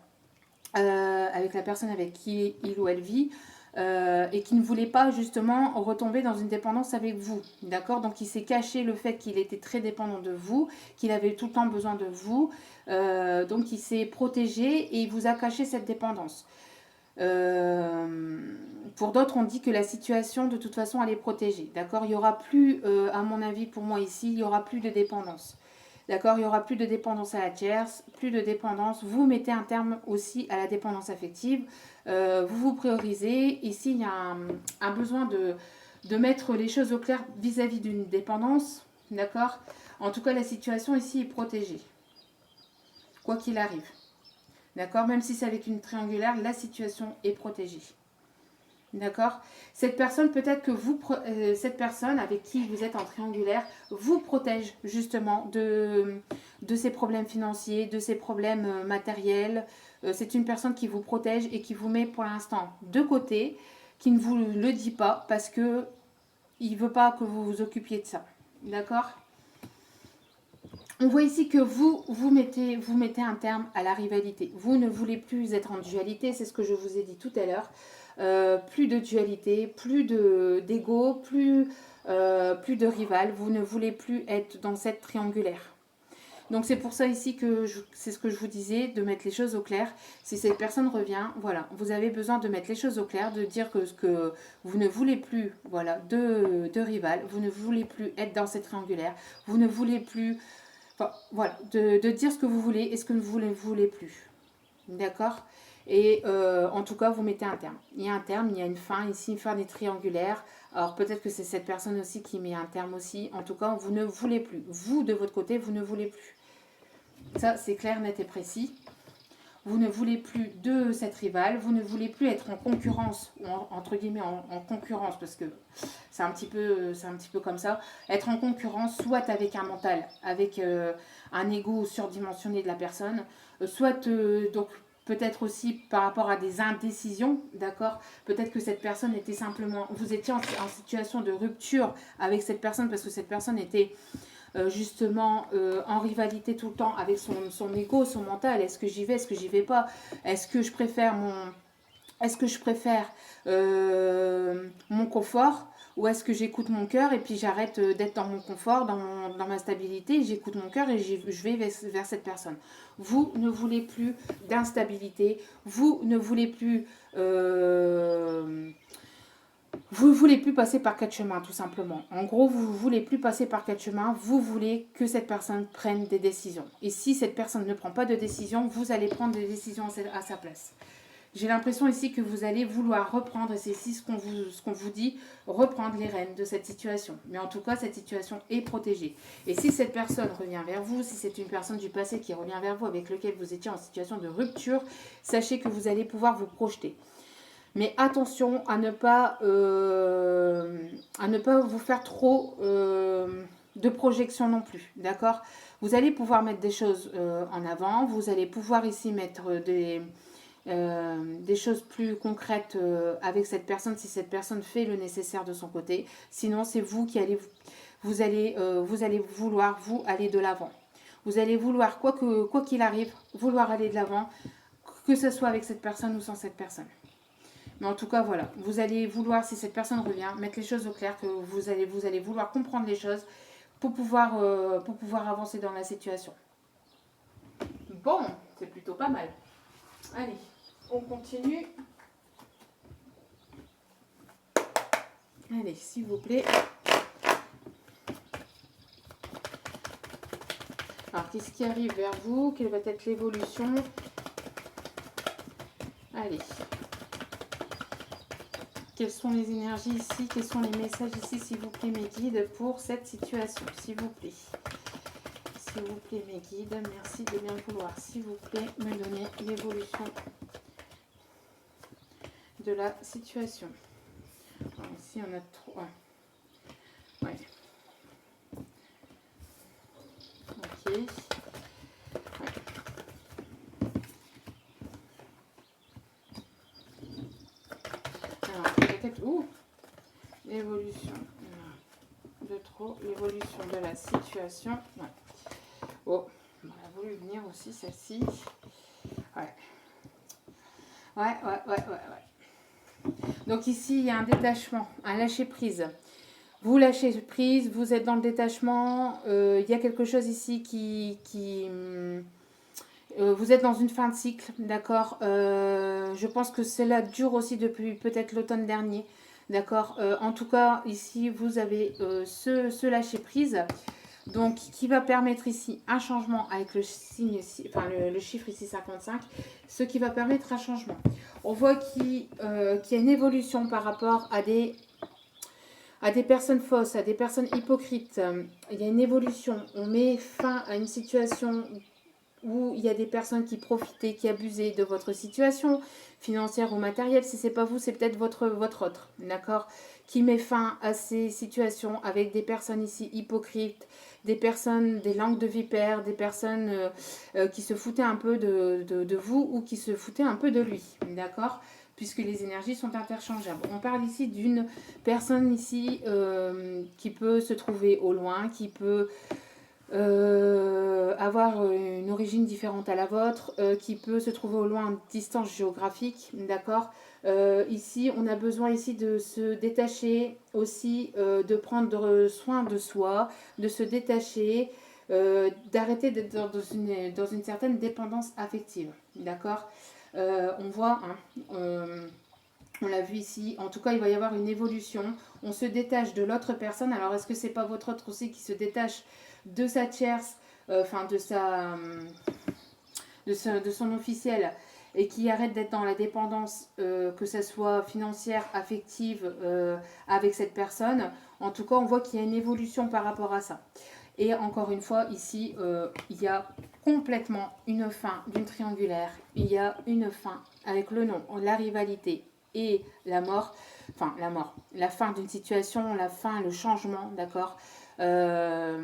avec la personne avec qui il ou elle vit, et qui ne voulait pas justement retomber dans une dépendance avec vous. D'accord? Donc il s'est caché le fait qu'il était très dépendant de vous, qu'il avait tout le temps besoin de vous. Donc il s'est protégé et il vous a caché cette dépendance. Pour d'autres, on dit que la situation, de toute façon, elle est protégée. D'accord? Il n'y aura plus, à mon avis, pour moi ici, il n'y aura plus de dépendance. D'accord? Il n'y aura plus de dépendance à la tierce, plus de dépendance. Vous mettez un terme aussi à la dépendance affective. Vous vous priorisez. Ici, il y a un besoin de mettre les choses au clair vis-à-vis d'une dépendance. D'accord? En tout cas, la situation ici est protégée. Quoi qu'il arrive. D'accord? Même si c'est avec une triangulaire, la situation est protégée. D'accord? Cette personne, peut-être que cette personne avec qui vous êtes en triangulaire, vous protège justement de ces problèmes financiers, de ces problèmes matériels. C'est une personne qui vous protège et qui vous met pour l'instant de côté, qui ne vous le dit pas parce que il ne veut pas que vous vous occupiez de ça. D'accord? On voit ici que vous mettez un terme à la rivalité. Vous ne voulez plus être en dualité, c'est ce que je vous ai dit tout à l'heure. Plus de dualité, plus d'ego, plus de rival. Vous ne voulez plus être dans cette triangulaire. Donc c'est pour ça ici que c'est ce que je vous disais, de mettre les choses au clair. Si cette personne revient, voilà, vous avez besoin de mettre les choses au clair, de dire que vous ne voulez plus, voilà, de rival, vous ne voulez plus être dans cette triangulaire, vous ne voulez plus... Enfin, voilà, de dire ce que vous voulez et ce que vous ne voulez plus. D'accord? Et en tout cas, vous mettez un terme. Il y a un terme, il y a une fin, ici, une fin des triangulaires. Alors peut-être que c'est cette personne aussi qui met un terme aussi. En tout cas, vous ne voulez plus. Vous, de votre côté, vous ne voulez plus. Ça, c'est clair, net et précis. Vous ne voulez plus de cette rivale, vous ne voulez plus être en concurrence, ou entre guillemets en concurrence, parce que c'est un petit peu comme ça, être en concurrence soit avec un mental, avec un ego surdimensionné de la personne, soit donc peut-être aussi par rapport à des indécisions, d'accord? Peut-être que cette personne était simplement, vous étiez en situation de rupture avec cette personne parce que cette personne était justement en rivalité tout le temps avec son ego, son mental. Est-ce que j'y vais, est-ce que j'y vais pas? Est-ce que je préfère mon confort, ou est-ce que j'écoute mon cœur et puis j'arrête d'être dans mon confort, dans ma stabilité, j'écoute mon cœur et je vais vers cette personne. Vous ne voulez plus d'instabilité, vous ne voulez plus... vous ne voulez plus passer par quatre chemins, tout simplement. En gros, vous ne voulez plus passer par quatre chemins, vous voulez que cette personne prenne des décisions. Et si cette personne ne prend pas de décision, vous allez prendre des décisions à sa place. J'ai l'impression ici que vous allez vouloir reprendre, et c'est ici ce qu'on vous dit, reprendre les rênes de cette situation. Mais en tout cas, cette situation est protégée. Et si cette personne revient vers vous, si c'est une personne du passé qui revient vers vous, avec lequel vous étiez en situation de rupture, sachez que vous allez pouvoir vous projeter. Mais attention à ne pas vous faire trop de projection non plus, d'accord? Vous allez pouvoir mettre des choses en avant, vous allez pouvoir ici mettre des choses plus concrètes avec cette personne si cette personne fait le nécessaire de son côté. Sinon, c'est vous qui allez, vous allez vouloir, vous, aller de l'avant. Vous allez vouloir, quoi qu'il arrive, vouloir aller de l'avant, que ce soit avec cette personne ou sans cette personne. Mais en tout cas, voilà, vous allez vouloir, si cette personne revient, mettre les choses au clair, que vous allez vouloir comprendre les choses pour pouvoir avancer dans la situation. Bon, c'est plutôt pas mal. Allez, on continue. Allez, s'il vous plaît. Alors, qu'est-ce qui arrive vers vous? Quelle va être l'évolution? Allez. Quelles sont les énergies ici? Quels sont les messages ici, s'il vous plaît, mes guides, pour cette situation? S'il vous plaît. S'il vous plaît, mes guides, merci de bien vouloir, s'il vous plaît, me donner l'évolution de la situation. Alors, ici, on a 3. Ouais. Ok. Ouais. Alors, peut-être... Ouh, l'évolution de trop, l'évolution de la situation. Ouais. Oh, on a voulu venir aussi, celle-ci. Ouais. Ouais. Donc ici, il y a un détachement, un lâcher-prise. Vous lâchez prise, vous êtes dans le détachement. Il y a quelque chose ici vous êtes dans une fin de cycle, d'accord. Je pense que cela dure aussi depuis peut-être l'automne dernier, d'accord. En tout cas, ici, vous avez ce lâcher-prise. Donc, qui va permettre ici un changement avec le signe ici, enfin le chiffre ici 55, ce qui va permettre un changement. On voit qu'il y a une évolution par rapport à des personnes fausses, à des personnes hypocrites. Il y a une évolution. On met fin à une situation où il y a des personnes qui profitaient, qui abusaient de votre situation financière ou matérielle. Si ce n'est pas vous, c'est peut-être votre autre, d'accord, qui met fin à ces situations avec des personnes ici hypocrites, des personnes, des langues de vipères, des personnes qui se foutaient un peu de vous ou qui se foutaient un peu de lui, d'accord, puisque les énergies sont interchangeables. On parle ici d'une personne ici qui peut se trouver au loin, qui peut avoir une origine différente à la vôtre, qui peut se trouver au loin en distance géographique, d'accord. Ici, on a besoin ici de se détacher aussi, de prendre soin de soi, de se détacher, d'arrêter d'être dans une certaine dépendance affective, d'accord. On voit, hein, on l'a vu ici, en tout cas il va y avoir une évolution, on se détache de l'autre personne. Alors est-ce que c'est pas votre autre aussi qui se détache de sa tierce, enfin de son officiel, et qui arrête d'être dans la dépendance, que ce soit financière, affective, avec cette personne. En tout cas, on voit qu'il y a une évolution par rapport à ça. Et encore une fois, ici, il y a complètement une fin d'une triangulaire. Il y a une fin avec le nom, la rivalité et la mort. Enfin, la fin d'une situation, la fin, le changement, d'accord. On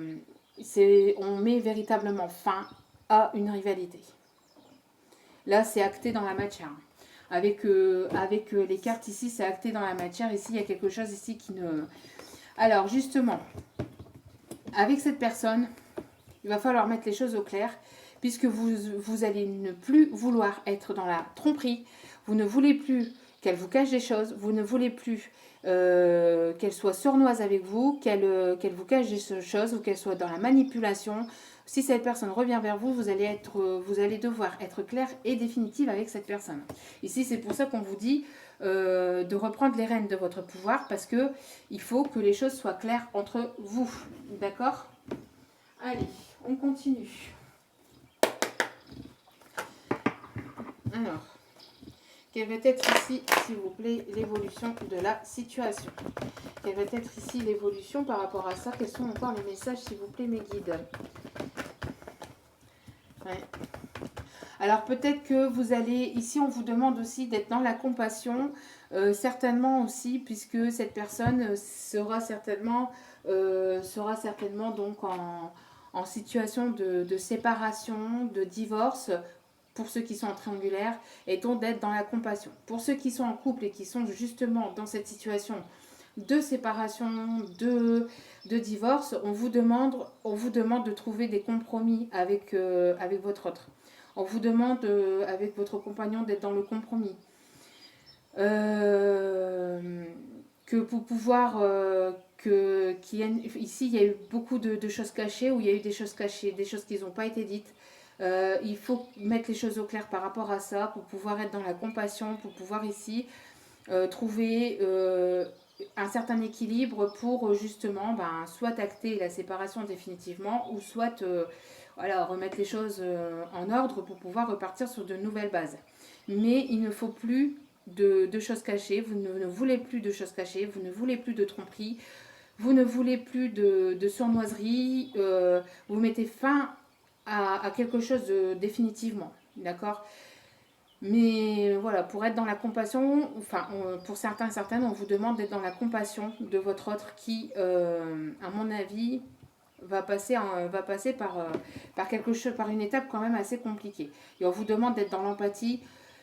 met véritablement fin à une rivalité. Là, c'est acté dans la matière. Avec les cartes ici, c'est acté dans la matière. Ici, il y a quelque chose ici qui ne... Alors, justement, avec cette personne, il va falloir mettre les choses au clair, puisque vous allez ne plus vouloir être dans la tromperie. Vous ne voulez plus qu'elle vous cache des choses. Vous ne voulez plus qu'elle soit sournoise avec vous, qu'elle vous cache des choses, ou qu'elle soit dans la manipulation. Si cette personne revient vers vous, vous allez devoir être clair et définitive avec cette personne. Ici, c'est pour ça qu'on vous dit de reprendre les rênes de votre pouvoir, parce que il faut que les choses soient claires entre vous. D'accord ? Allez, on continue. Alors, quelle va être ici, s'il vous plaît, l'évolution de la situation? Quelle va être ici l'évolution par rapport à ça? Quels sont encore les messages, s'il vous plaît, mes guides? Ouais. Alors peut-être que vous allez, ici on vous demande aussi d'être dans la compassion, Certainement aussi, puisque cette personne sera certainement donc en situation de séparation, de divorce, pour ceux qui sont en triangulaire, et donc d'être dans la compassion. Pour ceux qui sont en couple et qui sont justement dans cette situation de séparation, de divorce, on vous demande de trouver des compromis avec votre autre. On vous demande avec votre compagnon d'être dans le compromis. Que pour pouvoir ici il y a eu beaucoup de choses cachées, où il y a eu des choses cachées, des choses qui n'ont pas été dites. Il faut mettre les choses au clair par rapport à ça pour pouvoir être dans la compassion, pour pouvoir ici trouver un certain équilibre pour justement soit acter la séparation définitivement, ou soit voilà, remettre les choses en ordre pour pouvoir repartir sur de nouvelles bases. Mais il ne faut plus de choses cachées, vous ne voulez plus de choses cachées, vous ne voulez plus de tromperie, vous ne voulez plus de sournoiserie, vous mettez fin à quelque chose définitivement, d'accord? Mais voilà, pour être dans la compassion, enfin, pour certains, certaines, on vous demande d'être dans la compassion de votre autre qui, à mon avis, va passer par quelque chose, par une étape quand même assez compliquée. Et on vous demande d'être dans l'empathie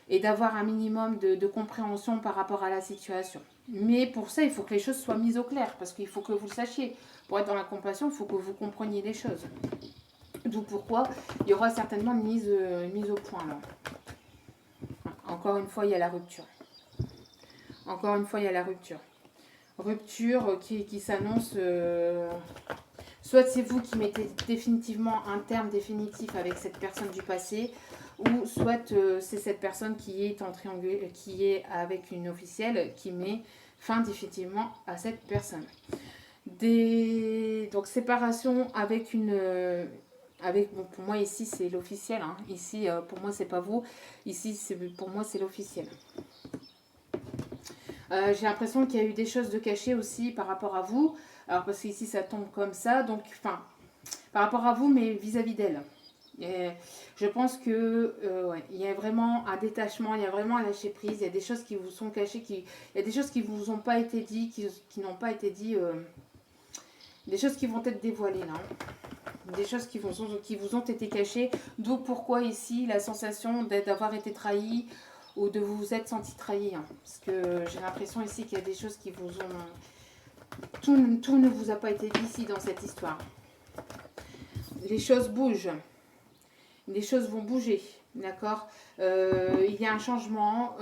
et d'avoir un minimum de compréhension par rapport à la situation. Mais pour ça, il faut que les choses soient mises au clair, parce qu'il faut que vous le sachiez. Pour être dans la compassion, il faut que vous compreniez les choses. D'où pourquoi il y aura certainement une mise au point là. Encore une fois, il y a la rupture. Encore une fois, il y a la rupture. Rupture qui s'annonce. Soit c'est vous qui mettez définitivement un terme définitif avec cette personne du passé, ou soit c'est cette personne qui est en triangle, qui est avec une officielle, qui met fin définitivement à cette personne. Donc séparation avec une... bon, pour moi ici c'est l'officiel, hein. Ici pour moi c'est pas vous, ici pour moi c'est l'officiel. J'ai l'impression qu'il y a eu des choses de cachées aussi par rapport à vous. Alors parce qu'ici ça tombe comme ça, donc enfin par rapport à vous, mais vis-à-vis d'elle. Et je pense que ouais, il y a vraiment un détachement, il y a vraiment un lâcher prise. Il y a des choses qui vous sont cachées, il y a des choses qui vous ont pas été dites, qui n'ont pas été dites, des choses qui vont être dévoilées là. Des choses qui vous ont été cachées. D'où pourquoi ici la sensation d'avoir été trahi ou de vous être senti trahi. Hein. Parce que j'ai l'impression ici qu'il y a des choses qui vous ont... Tout ne vous a pas été dit ici dans cette histoire. Les choses bougent. Les choses vont bouger. D'accord, il y a un changement.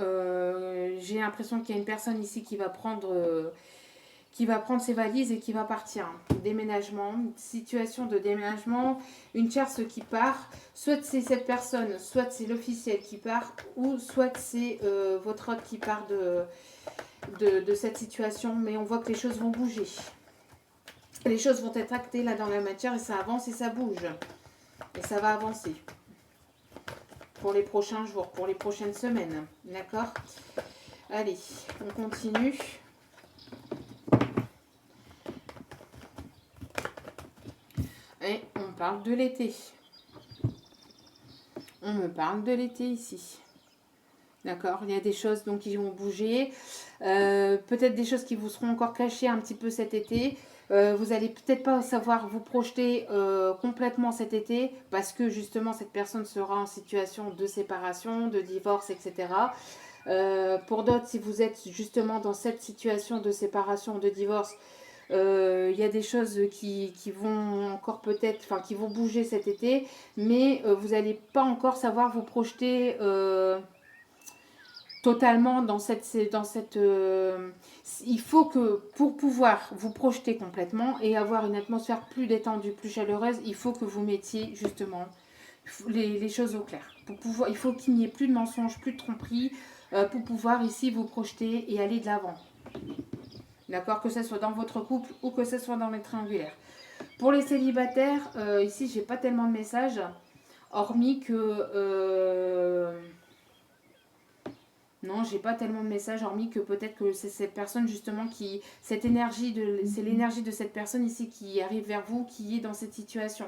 J'ai l'impression qu'il y a une personne ici qui va prendre ses valises et qui va partir. Déménagement, situation de déménagement, une tierce qui part. Soit c'est cette personne, soit c'est l'officiel qui part, ou soit c'est votre hôte qui part de cette situation. Mais on voit que les choses vont bouger. Les choses vont être actées là dans la matière et ça avance et ça bouge. Et ça va avancer. Pour les prochains jours, pour les prochaines semaines. D'accord? Allez, on continue. Et on parle de l'été. On me parle de l'été ici. D'accord? Il y a des choses donc qui vont bouger. Peut-être des choses qui vous seront encore cachées un petit peu cet été. Vous allez peut-être pas savoir vous projeter complètement cet été parce que justement cette personne sera en situation de séparation, de divorce, etc. Pour d'autres, si vous êtes justement dans cette situation de séparation, de divorce, il y a des choses qui vont encore peut-être, enfin qui vont bouger cet été, mais vous n'allez pas encore savoir vous projeter totalement dans cette il faut que pour pouvoir vous projeter complètement et avoir une atmosphère plus détendue, plus chaleureuse, il faut que vous mettiez justement les choses au clair. Pour pouvoir, il faut qu'il n'y ait plus de mensonges, plus de tromperies, pour pouvoir ici vous projeter et aller de l'avant. D'accord, que ce soit dans votre couple ou que ce soit dans les triangulaires. Pour les célibataires, ici j'ai pas tellement de messages, hormis que non, j'ai pas tellement de messages, hormis que peut-être que c'est cette personne justement c'est l'énergie de cette personne ici qui arrive vers vous, qui est dans cette situation.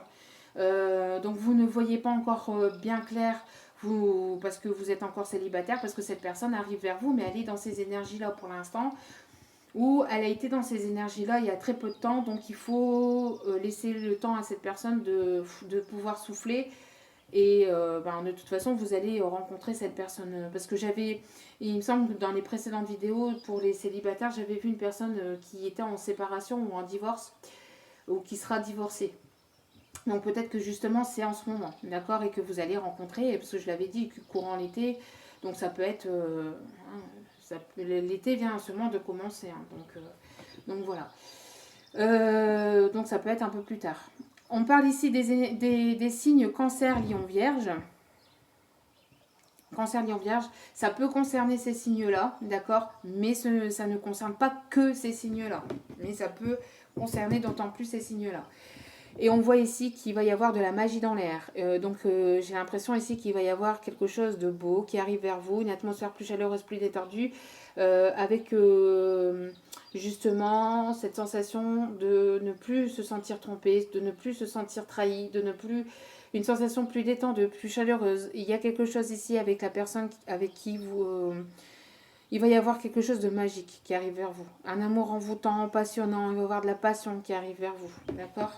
Donc vous ne voyez pas encore bien clair, parce que vous êtes encore célibataire, parce que cette personne arrive vers vous, mais elle est dans ces énergies-là pour l'instant, ou elle a été dans ces énergies-là il y a très peu de temps, donc il faut laisser le temps à cette personne de pouvoir souffler. Et de toute façon, vous allez rencontrer cette personne. Parce que il me semble que dans les précédentes vidéos, pour les célibataires, j'avais vu une personne qui était en séparation ou en divorce, ou qui sera divorcée. Donc peut-être que justement c'est en ce moment, d'accord, et que vous allez rencontrer, parce que je l'avais dit, courant l'été, donc ça peut être, l'été vient seulement de commencer, hein, donc voilà. Donc ça peut être un peu plus tard. On parle ici des signes cancer, lion, vierge. Cancer, lion, vierge, ça peut concerner ces signes-là, d'accord, mais ça ne concerne pas que ces signes-là, mais ça peut concerner d'autant plus ces signes-là. Et on voit ici qu'il va y avoir de la magie dans l'air. J'ai l'impression ici qu'il va y avoir quelque chose de beau qui arrive vers vous, une atmosphère plus chaleureuse, plus détendue, avec justement cette sensation de ne plus se sentir trompé, de ne plus se sentir trahi, de ne plus... Une sensation plus détendue, plus chaleureuse. Il y a quelque chose ici avec la personne avec qui vous... il va y avoir quelque chose de magique qui arrive vers vous. Un amour envoûtant, passionnant. Il va y avoir de la passion qui arrive vers vous. D'accord ?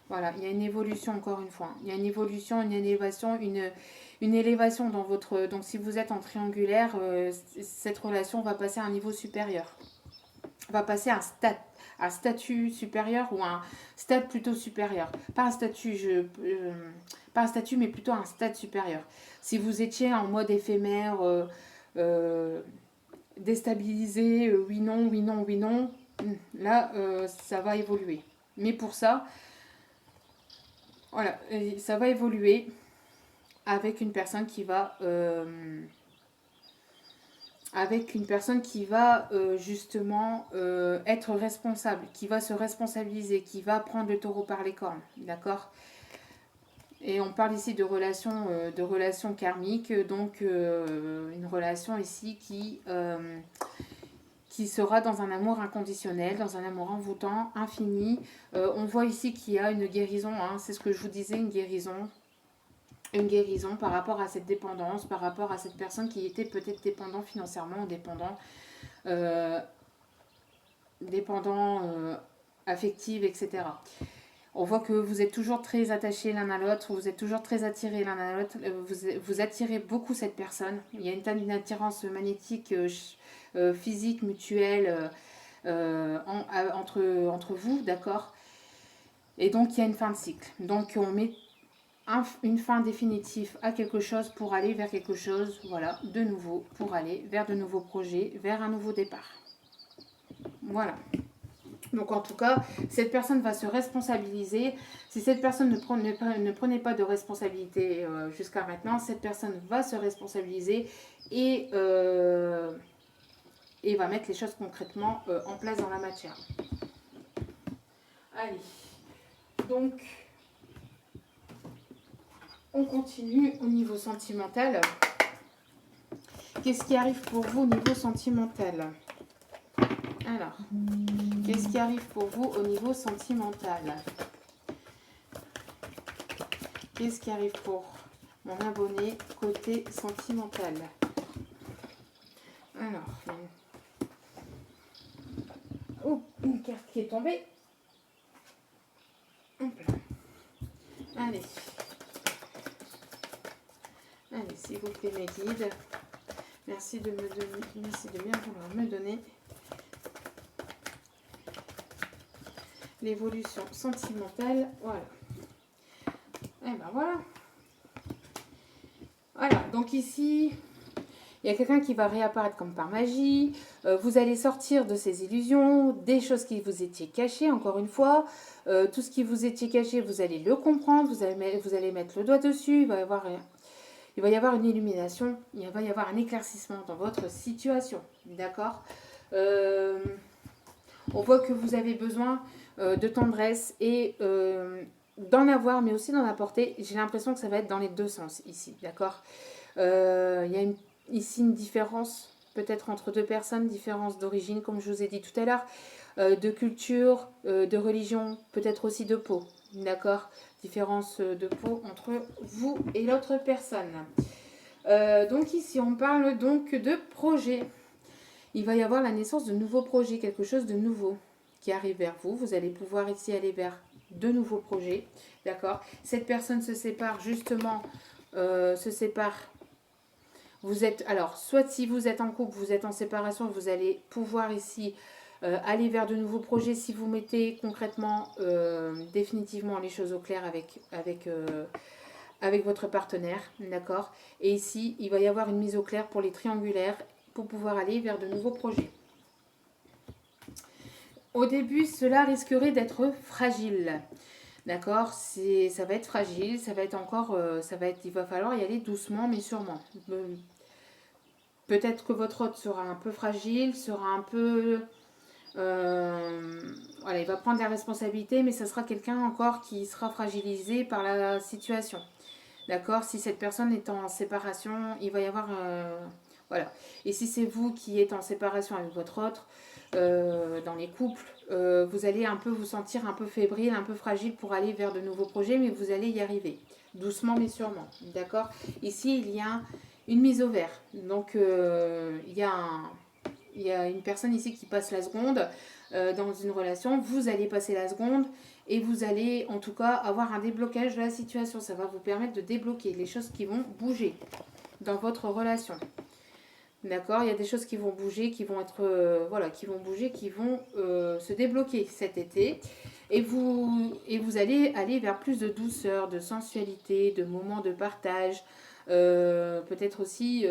Voilà, il y a une évolution encore une fois. Il y a une évolution, une élévation, une élévation dans votre... Donc si vous êtes en triangulaire, cette relation va passer à un niveau supérieur. Va passer à un statut supérieur ou un stade plutôt supérieur. Pas un statut, pas un statut, mais plutôt un stade supérieur. Si vous étiez en mode éphémère, déstabilisé, oui, non, oui, non, oui, non, là, ça va évoluer. Mais pour ça... Voilà, ça va évoluer avec une personne qui va, justement être responsable, qui va se responsabiliser, qui va prendre le taureau par les cornes, d'accord ? Et on parle ici de relations karmiques, donc une relation ici qui sera dans un amour inconditionnel, dans un amour envoûtant, infini. On voit ici qu'il y a une guérison, hein, c'est ce que je vous disais, une guérison par rapport à cette dépendance, par rapport à cette personne qui était peut-être dépendant financièrement, dépendant affective, etc. On voit que vous êtes toujours très attachés l'un à l'autre, vous êtes toujours très attirés l'un à l'autre, vous attirez beaucoup cette personne. Il y a une attirance magnétique, physique, mutuelle entre vous, d'accord ? Et donc il y a une fin de cycle. Donc on met une fin définitive à quelque chose pour aller vers quelque chose, voilà, de nouveau, pour aller vers de nouveaux projets, vers un nouveau départ. Voilà. Donc en tout cas, cette personne va se responsabiliser. Si cette personne ne prenait pas de responsabilité jusqu'à maintenant, cette personne va se responsabiliser et va mettre les choses concrètement en place dans la matière. Allez, donc on continue au niveau sentimental. Qu'est-ce qui arrive pour vous au niveau sentimental ? Alors, qu'est-ce qui arrive pour vous au niveau sentimental ? Qu'est-ce qui arrive pour mon abonné côté sentimental ? Alors, oh, une carte qui est tombée. Hop là. Allez, s'il vous plaît, mes guides. Merci de bien vouloir me donner l'évolution sentimentale. Voilà. Et ben voilà. Voilà, donc ici, il y a quelqu'un qui va réapparaître comme par magie. Vous allez sortir de ces illusions, des choses qui vous étiez cachées, encore une fois. Tout ce qui vous étiez caché, vous allez le comprendre, vous allez mettre le doigt dessus, il va y avoir une illumination, il va y avoir un éclaircissement dans votre situation, d'accord ? On voit que vous avez besoin de tendresse et d'en avoir, mais aussi d'en apporter. J'ai l'impression que ça va être dans les deux sens ici, d'accord ? Il y a ici une différence peut-être entre deux personnes, différence d'origine, comme je vous ai dit tout à l'heure, de culture, de religion, peut-être aussi de peau, d'accord ? différence de peau entre vous et l'autre personne. Donc ici, on parle donc de projet. Il va y avoir la naissance de nouveaux projets, quelque chose de nouveau qui arrive vers vous. Vous allez pouvoir ici aller vers de nouveaux projets, d'accord? Cette personne se sépare justement, se sépare. Vous êtes, alors, soit si vous êtes en couple, vous êtes en séparation, vous allez pouvoir ici aller vers de nouveaux projets si vous mettez concrètement, définitivement les choses au clair avec votre partenaire, d'accord? Et ici, il va y avoir une mise au clair pour les triangulaires pour pouvoir aller vers de nouveaux projets. Au début, cela risquerait d'être fragile. D'accord, ça va être fragile, ça va être encore, il va falloir y aller doucement mais sûrement. Peut-être que votre hôte sera un peu fragile, sera un peu, voilà, il va prendre la responsabilité, mais ça sera quelqu'un encore qui sera fragilisé par la situation. D'accord, si cette personne est en séparation, il va y avoir, voilà. Et si c'est vous qui êtes en séparation avec votre autre, dans les couples, vous allez un peu vous sentir un peu fébrile, un peu fragile pour aller vers de nouveaux projets, mais vous allez y arriver, doucement mais sûrement, d'accord. Ici, il y a une mise au vert, donc il y a une personne ici qui passe la seconde dans une relation, vous allez passer la seconde et vous allez en tout cas avoir un déblocage de la situation, ça va vous permettre de débloquer les choses qui vont bouger dans votre relation. D'accord, il y a des choses qui vont bouger, qui vont être, voilà, qui vont bouger, qui vont se débloquer cet été. Et vous allez aller vers plus de douceur, de sensualité, de moments de partage. Peut-être aussi,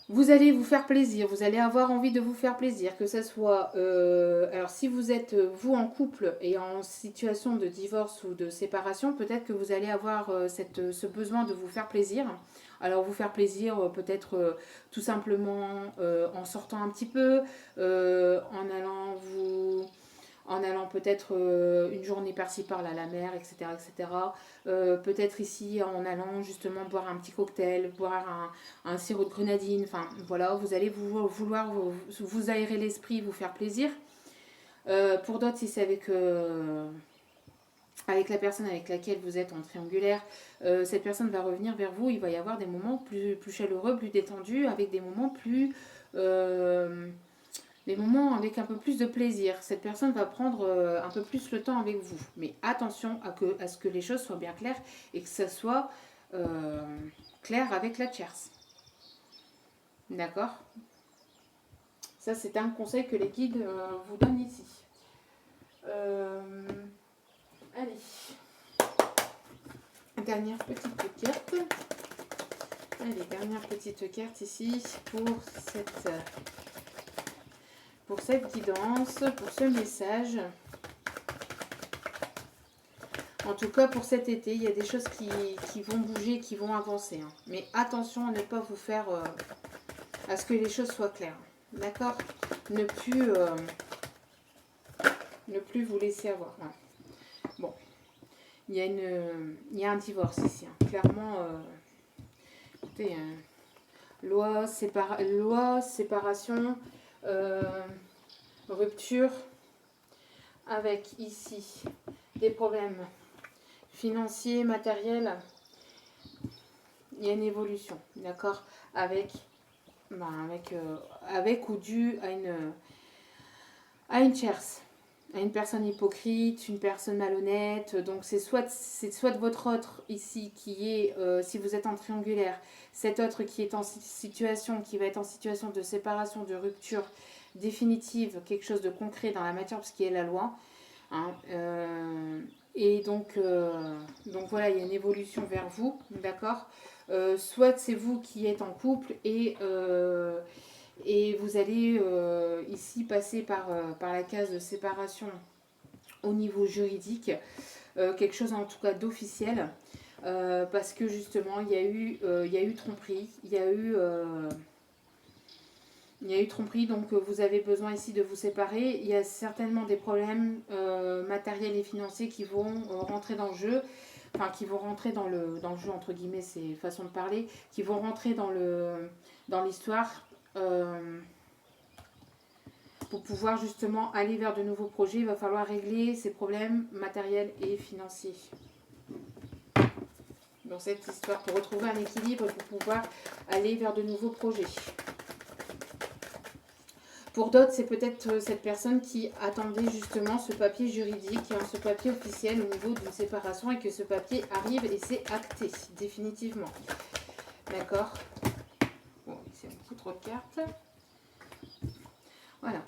vous allez vous faire plaisir, vous allez avoir envie de vous faire plaisir, que ce soit, alors si vous êtes vous en couple et en situation de divorce ou de séparation, peut-être que vous allez avoir ce besoin de vous faire plaisir. Alors vous faire plaisir peut-être tout simplement en sortant un petit peu, en allant peut-être une journée par-ci par-là à la mer, etc. etc. Peut-être ici en allant justement boire un petit cocktail, boire un sirop de grenadine, enfin voilà, vous allez vouloir vous aérer l'esprit, vous faire plaisir. Pour d'autres, si c'est avec la personne avec laquelle vous êtes en triangulaire, cette personne va revenir vers vous, il va y avoir des moments plus chaleureux, plus détendus, avec des moments des moments avec un peu plus de plaisir. Cette personne va prendre un peu plus le temps avec vous. Mais attention à ce que les choses soient bien claires et que ça soit clair avec la tierce. D'accord? Ça, c'est un conseil que les guides vous donnent ici. Allez. Dernière petite carte. Allez, dernière petite carte ici pour cette guidance, pour ce message. En tout cas, pour cet été, il y a des choses qui vont bouger, qui vont avancer. Hein. Mais attention à ne pas vous faire... à ce que les choses soient claires. D'accord? Ne plus vous laisser avoir. Ouais. Bon. Il y a un divorce ici. Hein. Clairement, écoutez, loi, séparation, rupture, avec ici des problèmes financiers, matériels. Il y a une évolution, d'accord, avec ou dû à une tierce, à une personne hypocrite, une personne malhonnête. Donc c'est soit de votre autre ici qui est, si vous êtes en triangulaire, cet autre qui est qui va être en situation de séparation, de rupture définitive, quelque chose de concret dans la matière, parce qu'il y a la loi. Hein, et donc voilà, il y a une évolution vers vous, d'accord. Soit c'est vous qui êtes en couple et vous allez ici passer par la case de séparation au niveau juridique, quelque chose en tout cas d'officiel, parce que justement il y a eu tromperie, il y a eu tromperie, donc vous avez besoin ici de vous séparer. Il y a certainement des problèmes matériels et financiers qui vont rentrer dans le jeu, enfin qui vont rentrer dans le jeu entre guillemets, c'est façon de parler, qui vont rentrer dans l'histoire. pour pouvoir justement aller vers de nouveaux projets. Il va falloir régler ses problèmes matériels et financiers. Dans cette histoire, pour retrouver un équilibre, pour pouvoir aller vers de nouveaux projets. Pour d'autres, c'est peut-être cette personne qui attendait justement ce papier juridique, ce papier officiel au niveau d'une séparation et que ce papier arrive et c'est acté, définitivement. D'accord? Bon, c'est un peu trop de cartes. Voilà.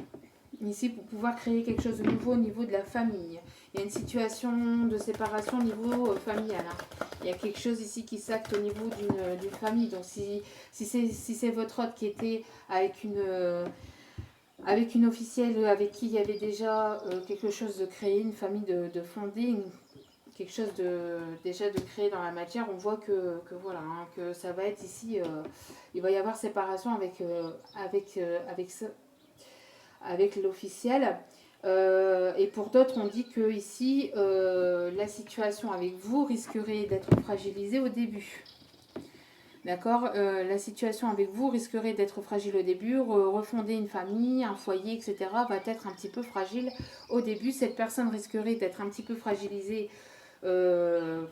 Ici, pour pouvoir créer quelque chose de nouveau au niveau de la famille. Il y a une situation de séparation au niveau familial. Hein. Il y a quelque chose ici qui s'acte au niveau d'une famille. Donc, si c'est votre hôte qui était avec une officielle avec qui il y avait déjà quelque chose de créé, une famille de fonder, quelque chose déjà de créé dans la matière, on voit que voilà, hein, que ça va être ici, il va y avoir séparation avec l'officiel. Et pour d'autres, on dit que ici, la situation avec vous risquerait d'être fragilisée au début. D'accord, la situation avec vous risquerait d'être fragile au début, refonder une famille, un foyer, etc. va être un petit peu fragile au début. Cette personne risquerait d'être un petit peu fragilisée, de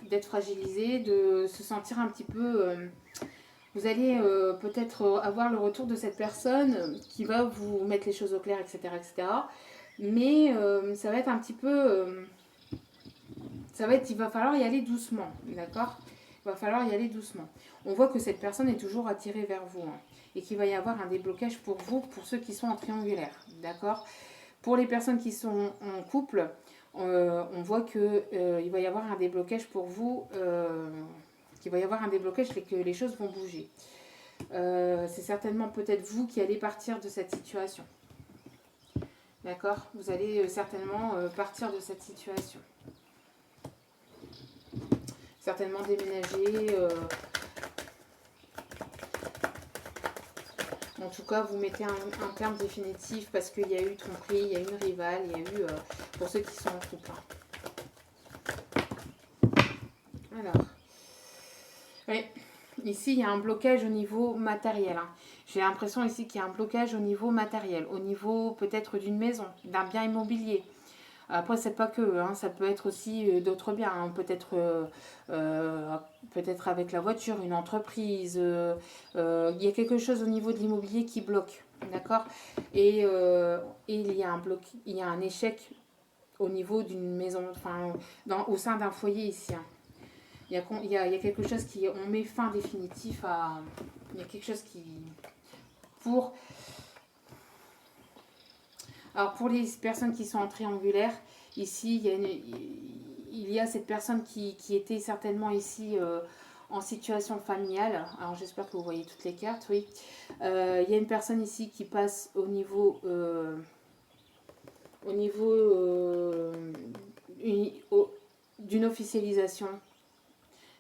se sentir un petit peu... vous allez peut-être avoir le retour de cette personne qui va vous mettre les choses au clair, etc. etc. Mais ça va être un petit peu... il va falloir y aller doucement, d'accord? Il va falloir y aller doucement. On voit que cette personne est toujours attirée vers vous hein, et qu'il va y avoir un déblocage pour vous, pour ceux qui sont en triangulaire, d'accord? Pour les personnes qui sont en couple, on voit qu'il va y avoir un déblocage pour vous, qu'il va y avoir un déblocage et que les choses vont bouger. C'est certainement peut-être vous qui allez partir de cette situation. D'accord? Vous allez certainement partir de cette situation. Certainement déménager. En tout cas, vous mettez un terme définitif parce qu'il y a eu tromperie, il y a eu une rivale, il y a eu, pour ceux qui sont en couple. Alors, oui, ici, il y a un blocage au niveau matériel. Hein. J'ai l'impression ici qu'il y a un blocage au niveau matériel, au niveau peut-être d'une maison, d'un bien immobilier. Après, c'est pas que, hein, ça peut être aussi d'autres biens, hein, peut-être avec la voiture, une entreprise. Il y a quelque chose au niveau de l'immobilier qui bloque, d'accord et il y a il y a un échec au niveau d'une maison, enfin, au sein d'un foyer ici. Hein. Il y a quelque chose qui, on met fin définitif à, il y a quelque chose qui, pour Alors pour les personnes qui sont en triangulaire, ici il y a cette personne qui était certainement ici en situation familiale. Alors j'espère que vous voyez toutes les cartes, oui. Il y a une personne ici qui passe au niveau d'une officialisation.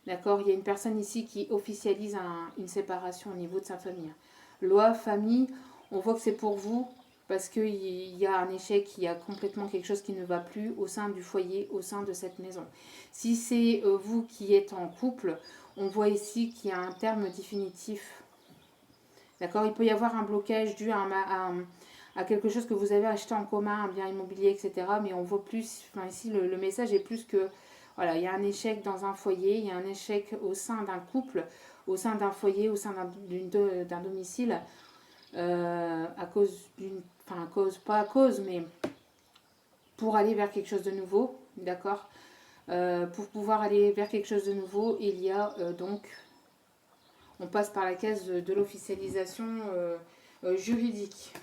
D'accord, il y a une personne ici qui officialise une séparation au niveau de sa famille. Loi, famille, on voit que c'est pour vous. Parce qu'il y a un échec, il y a complètement quelque chose qui ne va plus au sein du foyer, au sein de cette maison. Si c'est vous qui êtes en couple, on voit ici qu'il y a un terme définitif. D'accord? Il peut y avoir un blocage dû à quelque chose que vous avez acheté en commun, un bien immobilier, etc. Mais on voit plus, enfin ici le message est plus que, voilà, il y a un échec dans un foyer, il y a un échec au sein d'un couple, au sein d'un foyer, au sein d'un domicile. À cause pas à cause, mais pour aller vers quelque chose de nouveau, d'accord. Pour pouvoir aller vers quelque chose de nouveau, il y a donc, on passe par la case de l'officialisation juridique.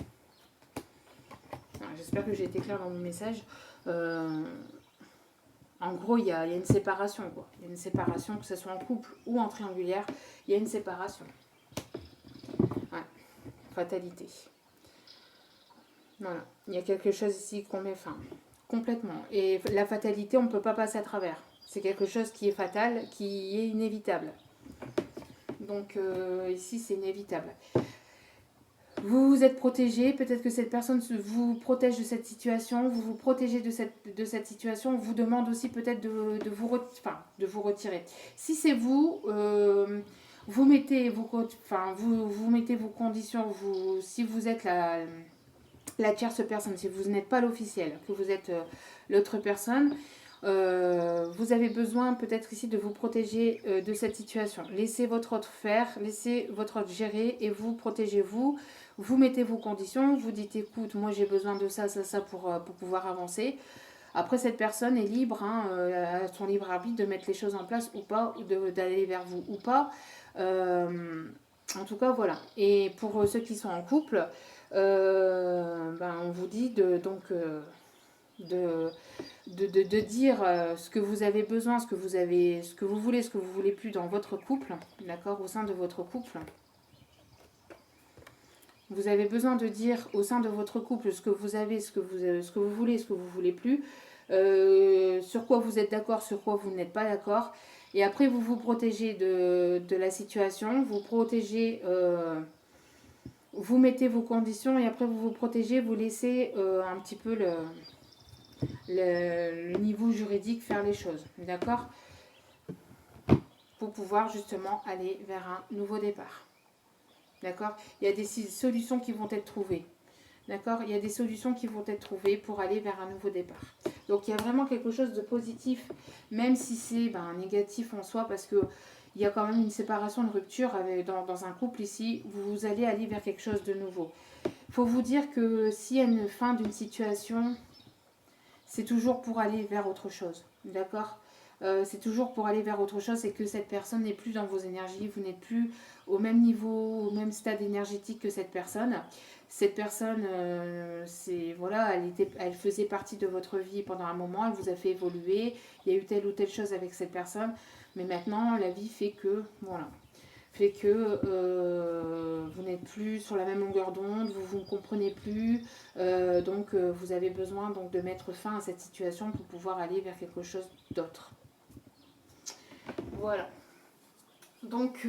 J'espère que j'ai été claire dans mon message. En gros, il y a une séparation, quoi. Il y a une séparation, que ce soit en couple ou en triangulaire, il y a une séparation. Ouais. Fatalité. Voilà, il y a quelque chose ici qu'on met fin, complètement. Et la fatalité, on ne peut pas passer à travers. C'est quelque chose qui est fatal, qui est inévitable. Donc ici, c'est inévitable. Vous êtes protégé, peut-être que cette personne vous protège de cette situation, vous vous protégez de cette situation, vous demande aussi peut-être de vous retirer. Si c'est vous, vous mettez vos conditions, si vous êtes la tierce personne, si vous n'êtes pas l'officiel, que vous êtes l'autre personne, vous avez besoin peut-être ici de vous protéger de cette situation. Laissez votre autre faire, laissez votre autre gérer et vous protégez-vous. Vous mettez vos conditions, vous dites écoute, moi j'ai besoin de ça, ça pour pouvoir avancer. Après, cette personne est libre, hein, à son libre arbitre de mettre les choses en place ou pas, ou d'aller vers vous ou pas. En tout cas, voilà. Et pour ceux qui sont en couple, on vous dit de dire ce que vous avez besoin, ce que vous voulez, ce que vous voulez plus dans votre couple, d'accord, au sein de votre couple. Vous avez besoin de dire au sein de votre couple ce que vous avez, ce que vous voulez, ce que vous voulez plus, sur quoi vous êtes d'accord, sur quoi vous n'êtes pas d'accord. Et après, vous vous protégez de la situation, vous protégez, vous mettez vos conditions et après vous vous protégez, vous laissez un petit peu le niveau juridique faire les choses, d'accord, pour pouvoir justement aller vers un nouveau départ. D'accord. Il y a des solutions qui vont être trouvées. D'accord. Il y a des solutions qui vont être trouvées pour aller vers un nouveau départ. Donc il y a vraiment quelque chose de positif, même si c'est négatif en soi, parce que il y a quand même une séparation, une rupture dans un couple ici. Vous allez aller vers quelque chose de nouveau. Il faut vous dire que s'il y a une fin d'une situation, c'est toujours pour aller vers autre chose. D'accord. C'est toujours pour aller vers autre chose et que cette personne n'est plus dans vos énergies, vous n'êtes plus au même niveau, au même stade énergétique que cette personne. Cette personne, elle faisait partie de votre vie pendant un moment, elle vous a fait évoluer, il y a eu telle ou telle chose avec cette personne, mais maintenant la vie fait que, vous n'êtes plus sur la même longueur d'onde, vous ne comprenez plus, vous avez besoin donc de mettre fin à cette situation pour pouvoir aller vers quelque chose d'autre. Voilà. Donc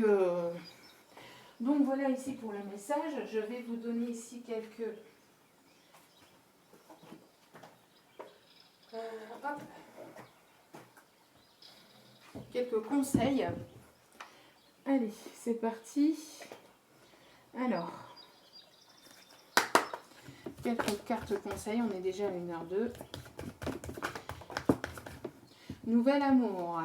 voilà ici pour le message. Je vais vous donner ici quelques conseils. Allez, c'est parti. Alors, quelques cartes conseils. On est déjà à 1h02. Nouvel amour.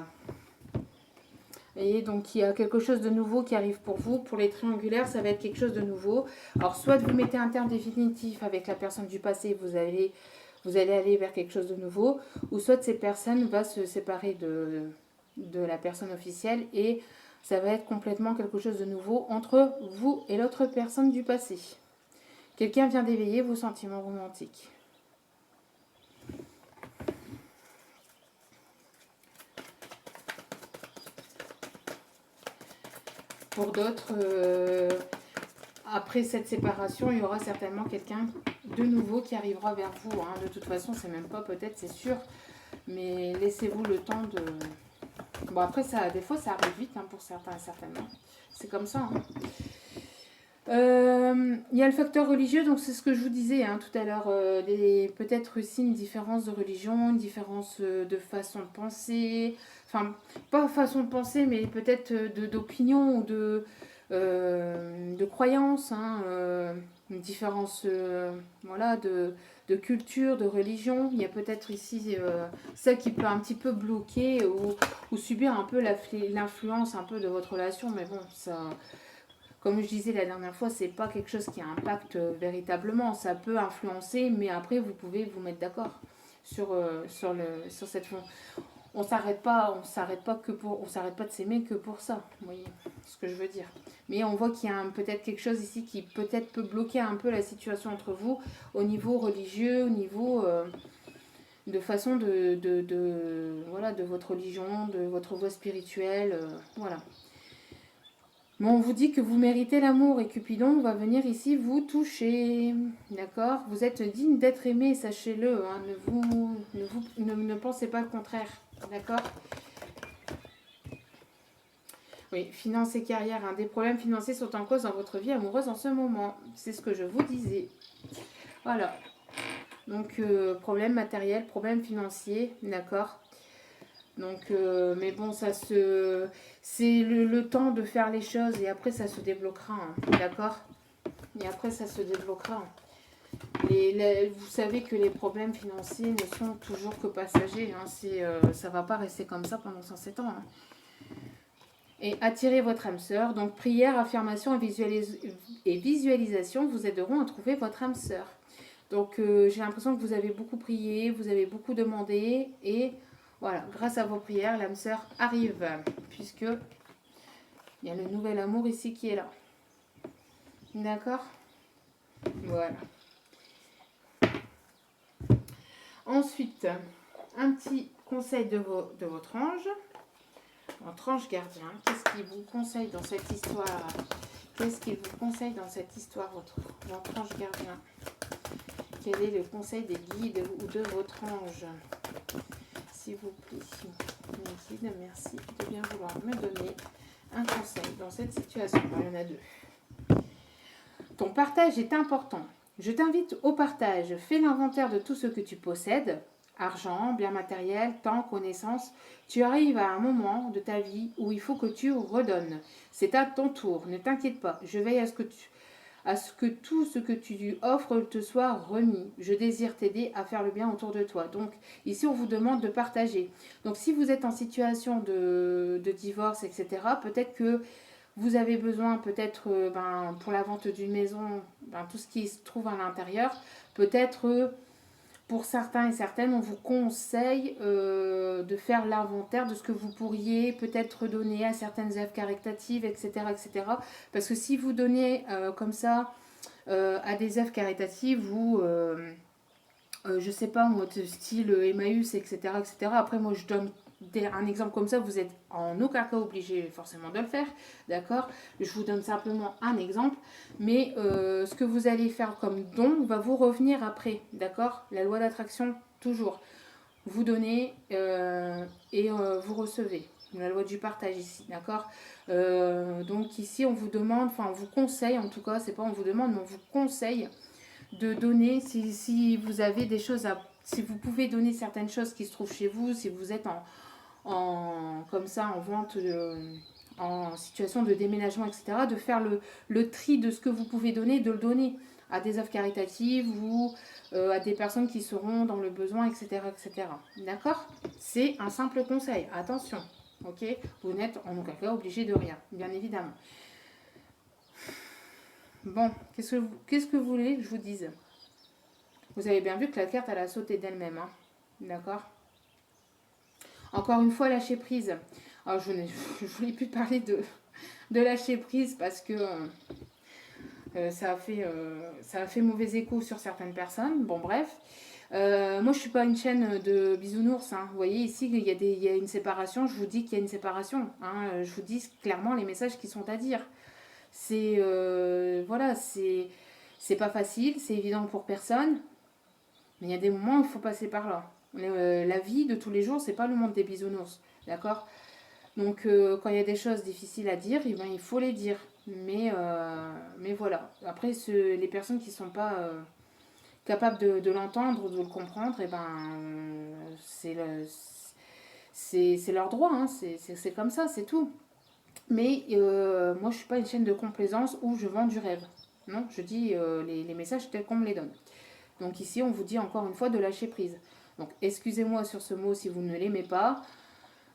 Vous voyez, donc il y a quelque chose de nouveau qui arrive pour vous. Pour les triangulaires, ça va être quelque chose de nouveau. Alors, soit vous mettez un terme définitif avec la personne du passé, vous allez aller vers quelque chose de nouveau, ou soit cette personne va se séparer de la personne officielle et ça va être complètement quelque chose de nouveau entre vous et l'autre personne du passé. Quelqu'un vient d'éveiller vos sentiments romantiques. Pour d'autres, après cette séparation, il y aura certainement quelqu'un de nouveau qui arrivera vers vous. Hein. De toute façon, c'est même pas peut-être, c'est sûr. Mais laissez-vous le temps de... Bon, après, des fois, ça arrive vite pour certains, certainement. C'est comme ça. Hein. Il y a le facteur religieux, donc c'est ce que je vous disais tout à l'heure. Peut-être aussi une différence de religion, une différence de façon de penser. Enfin, pas façon de penser, mais peut-être d'opinion ou de croyance. Une différence de culture, de religion. Il y a peut-être ici ça qui peut un petit peu bloquer ou subir un peu l'influence un peu de votre relation. Mais bon, ça... Comme je disais la dernière fois, c'est pas quelque chose qui impacte véritablement. Ça peut influencer, mais après vous pouvez vous mettre d'accord sur cette fond. On s'arrête pas de s'aimer que pour ça. Vous voyez ce que je veux dire. Mais on voit qu'il y a peut-être quelque chose ici qui peut-être peut bloquer un peu la situation entre vous au niveau religieux, au niveau de façon de votre religion, de votre voie spirituelle, voilà. Mais on vous dit que vous méritez l'amour et Cupidon va venir ici vous toucher. D'accord. Vous êtes digne d'être aimé, sachez-le. Ne pensez pas le contraire. D'accord. Oui, finances et carrière. Des problèmes financiers sont en cause dans votre vie amoureuse en ce moment. C'est ce que je vous disais. Voilà. Donc, problème matériel, problème financier. D'accord. Donc, mais bon, c'est le temps de faire les choses et après ça se débloquera, d'accord. Et après ça se débloquera. Vous savez que les problèmes financiers ne sont toujours que passagers. Hein. Ça ne va pas rester comme ça pendant 107 ans. Hein. Et attirez votre âme sœur. Donc prière, affirmation et visualisation vous aideront à trouver votre âme sœur. Donc j'ai l'impression que vous avez beaucoup prié, vous avez beaucoup demandé. Et voilà, grâce à vos prières, l'âme sœur arrive. Puisque il y a le nouvel amour ici qui est là. D'accord? Voilà. Ensuite, un petit conseil de votre ange. Votre ange gardien, qu'est-ce qu'il vous conseille dans cette histoire? Qu'est-ce qu'il vous conseille dans cette histoire, votre ange gardien? Quel est le conseil des guides ou de votre ange? S'il vous plaît, mes guides, merci de bien vouloir me donner un conseil dans cette situation. Il y en a deux. Ton partage est important. Je t'invite au partage. Fais l'inventaire de tout ce que tu possèdes. Argent, biens matériels, temps, connaissances. Tu arrives à un moment de ta vie où il faut que tu redonnes. C'est à ton tour. Ne t'inquiète pas. Je veille à ce que tout ce que tu offres te soit remis. Je désire t'aider à faire le bien autour de toi. Donc ici, on vous demande de partager. Donc si vous êtes en situation de divorce, etc., peut-être que vous avez besoin, peut-être pour la vente d'une maison, tout ce qui se trouve à l'intérieur, peut-être pour certains et certaines, on vous conseille de faire l'inventaire de ce que vous pourriez peut-être donner à certaines œuvres caritatives, etc., etc. Parce que si vous donnez comme ça à des œuvres caritatives ou, je sais pas, moi, style Emmaüs, etc., etc. Après, moi, je donne un exemple comme ça, vous êtes en aucun cas obligé forcément de le faire, d'accord? Je vous donne simplement un exemple, mais ce que vous allez faire comme don va vous revenir après, d'accord? La loi d'attraction, toujours. Vous donnez et vous recevez. La loi du partage ici, d'accord? Donc ici, on vous demande, enfin on vous conseille, en tout cas, c'est pas on vous demande, mais on vous conseille de donner si vous avez des choses à... Si vous pouvez donner certaines choses qui se trouvent chez vous, si vous êtes comme ça en vente, en situation de déménagement, etc., de faire le tri de ce que vous pouvez donner, de le donner à des œuvres caritatives ou à des personnes qui seront dans le besoin, etc., etc. D'accord? C'est un simple conseil. Attention, ok? Vous n'êtes en aucun cas obligé de rien, bien évidemment. Bon, qu'est-ce que vous voulez que je vous dise? Vous avez bien vu que la carte, elle a sauté d'elle-même, hein? D'accord? Encore une fois, lâcher prise. Alors, je ne voulais plus parler de lâcher prise parce que ça a fait mauvais écho sur certaines personnes. Bon, bref. Moi, je ne suis pas une chaîne de bisounours. Hein. Vous voyez ici qu'il y a une séparation. Je vous dis qu'il y a une séparation. Hein. Je vous dis clairement les messages qui sont à dire. C'est voilà, c'est pas facile, c'est évident pour personne. Mais il y a des moments où il faut passer par là. La vie de tous les jours, c'est pas le monde des bisounours. D'accord? Donc, quand il y a des choses difficiles à dire, eh ben, il faut les dire. Mais voilà. Après, les personnes qui ne sont pas capables de l'entendre ou de le comprendre, eh ben, c'est leur droit. Hein. C'est comme ça, c'est tout. Mais moi, je ne suis pas une chaîne de complaisance où je vends du rêve. Non, je dis les messages tels qu'on me les donne. Donc ici, on vous dit encore une fois de lâcher prise. Donc, excusez-moi sur ce mot si vous ne l'aimez pas.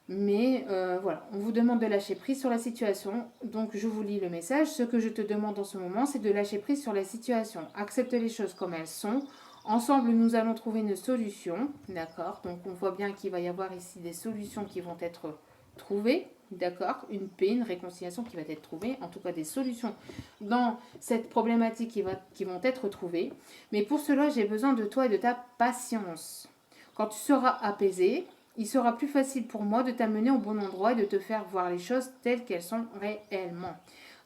Mais voilà, on vous demande de lâcher prise sur la situation. Donc je vous lis le message. Ce que je te demande en ce moment, c'est de lâcher prise sur la situation. Accepte les choses comme elles sont. Ensemble, nous allons trouver une solution. D'accord? Donc on voit bien qu'il va y avoir ici des solutions qui vont être trouvées. D'accord? Une paix, une réconciliation qui va être trouvée. En tout cas, des solutions dans cette problématique qui vont être trouvées. Mais pour cela, j'ai besoin de toi et de ta patience. Quand tu seras apaisé, il sera plus facile pour moi de t'amener au bon endroit et de te faire voir les choses telles qu'elles sont réellement.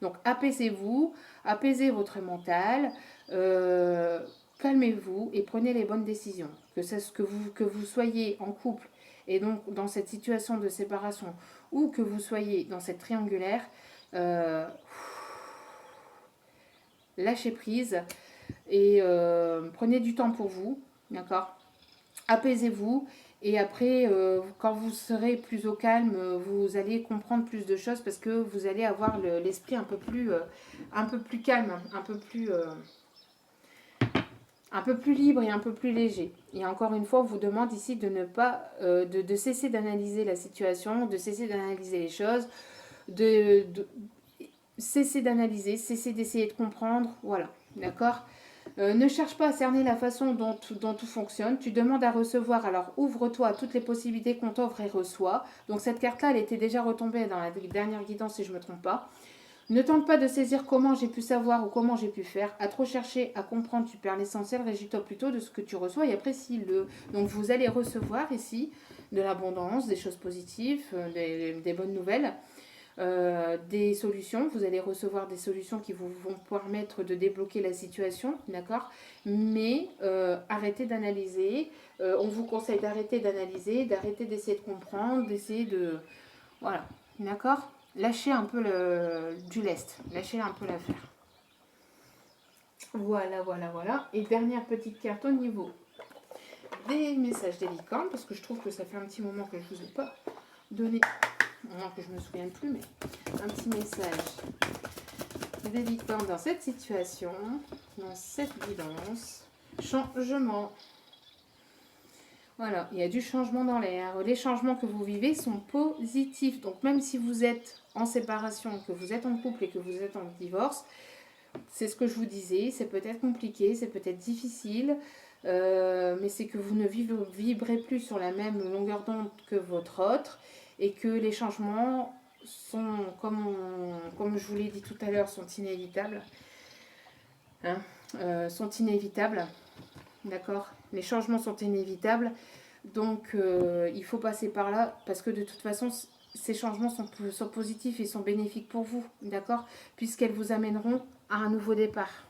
Donc apaisez-vous, apaisez votre mental, calmez-vous et prenez les bonnes décisions. Que vous soyez en couple et donc dans cette situation de séparation ou que vous soyez dans cette triangulaire, lâchez prise et prenez du temps pour vous, d'accord? Apaisez-vous et après, quand vous serez plus au calme, vous allez comprendre plus de choses parce que vous allez avoir l'esprit un peu plus calme, un peu plus un peu plus libre et un peu plus léger. Et encore une fois, on vous demande ici de ne pas, de cesser d'analyser la situation, de cesser d'analyser les choses, de cesser d'analyser, cesser d'essayer de comprendre, voilà, d'accord. Ne cherche pas à cerner la façon dont tout fonctionne. Tu demandes à recevoir, alors ouvre-toi à toutes les possibilités qu'on t'offre et reçoit. Donc cette carte-là, elle était déjà retombée dans la dernière guidance si je ne me trompe pas. Ne tente pas de saisir comment j'ai pu savoir ou comment j'ai pu faire. À trop chercher à comprendre, tu perds l'essentiel. Réjouis-toi plutôt de ce que tu reçois et apprécie-le. Donc vous allez recevoir ici de l'abondance, des choses positives, des bonnes nouvelles. Des solutions, vous allez recevoir des solutions qui vous vont permettre de débloquer la situation, d'accord. Mais arrêtez d'analyser, on vous conseille d'arrêter d'analyser, d'arrêter d'essayer de comprendre, d'essayer de... Voilà, d'accord. Lâchez un peu du lest, lâchez un peu l'affaire. Voilà, voilà, voilà. Et dernière petite carte au niveau des messages des licornes, parce que je trouve que ça fait un petit moment que je ne vous ai pas donné, non que je me souviens plus, mais un petit message des licornes dans cette situation, dans cette guidance. Changement. Voilà, il y a du changement dans l'air. Les changements que vous vivez sont positifs. Donc même si vous êtes en séparation, que vous êtes en couple et que vous êtes en divorce, c'est ce que je vous disais, c'est peut-être compliqué, c'est peut-être difficile, mais c'est que vous ne vibrez plus sur la même longueur d'onde que votre autre et que les changements sont, comme je vous l'ai dit tout à l'heure, sont inévitables. Hein, sont inévitables, d'accord. Les changements sont inévitables, donc il faut passer par là parce que de toute façon, ces changements sont positifs et sont bénéfiques pour vous, d'accord, puisqu'elles vous amèneront à un nouveau départ.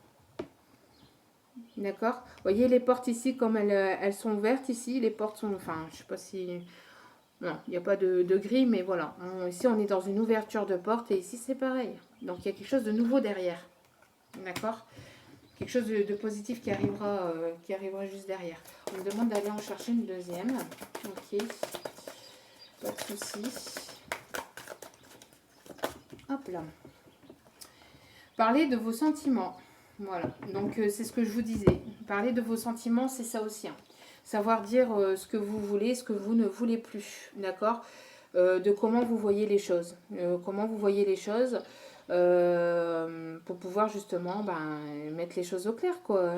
D'accord. Vous voyez les portes ici, comme elles sont ouvertes ici, les portes sont, enfin, je sais pas si... Non, il n'y a pas de gris, mais voilà. Ici, on est dans une ouverture de porte et ici, c'est pareil. Donc, il y a quelque chose de nouveau derrière. D'accord. Quelque chose de positif qui arrivera juste derrière. On me demande d'aller en chercher une deuxième. Ok. Pas de souci. Hop là. Parlez de vos sentiments. Voilà. Donc, c'est ce que je vous disais. Parler de vos sentiments, c'est ça aussi. Hein. Savoir dire ce que vous voulez, ce que vous ne voulez plus. D'accord. De comment vous voyez les choses. Comment vous voyez les choses. Pour pouvoir justement mettre les choses au clair, quoi.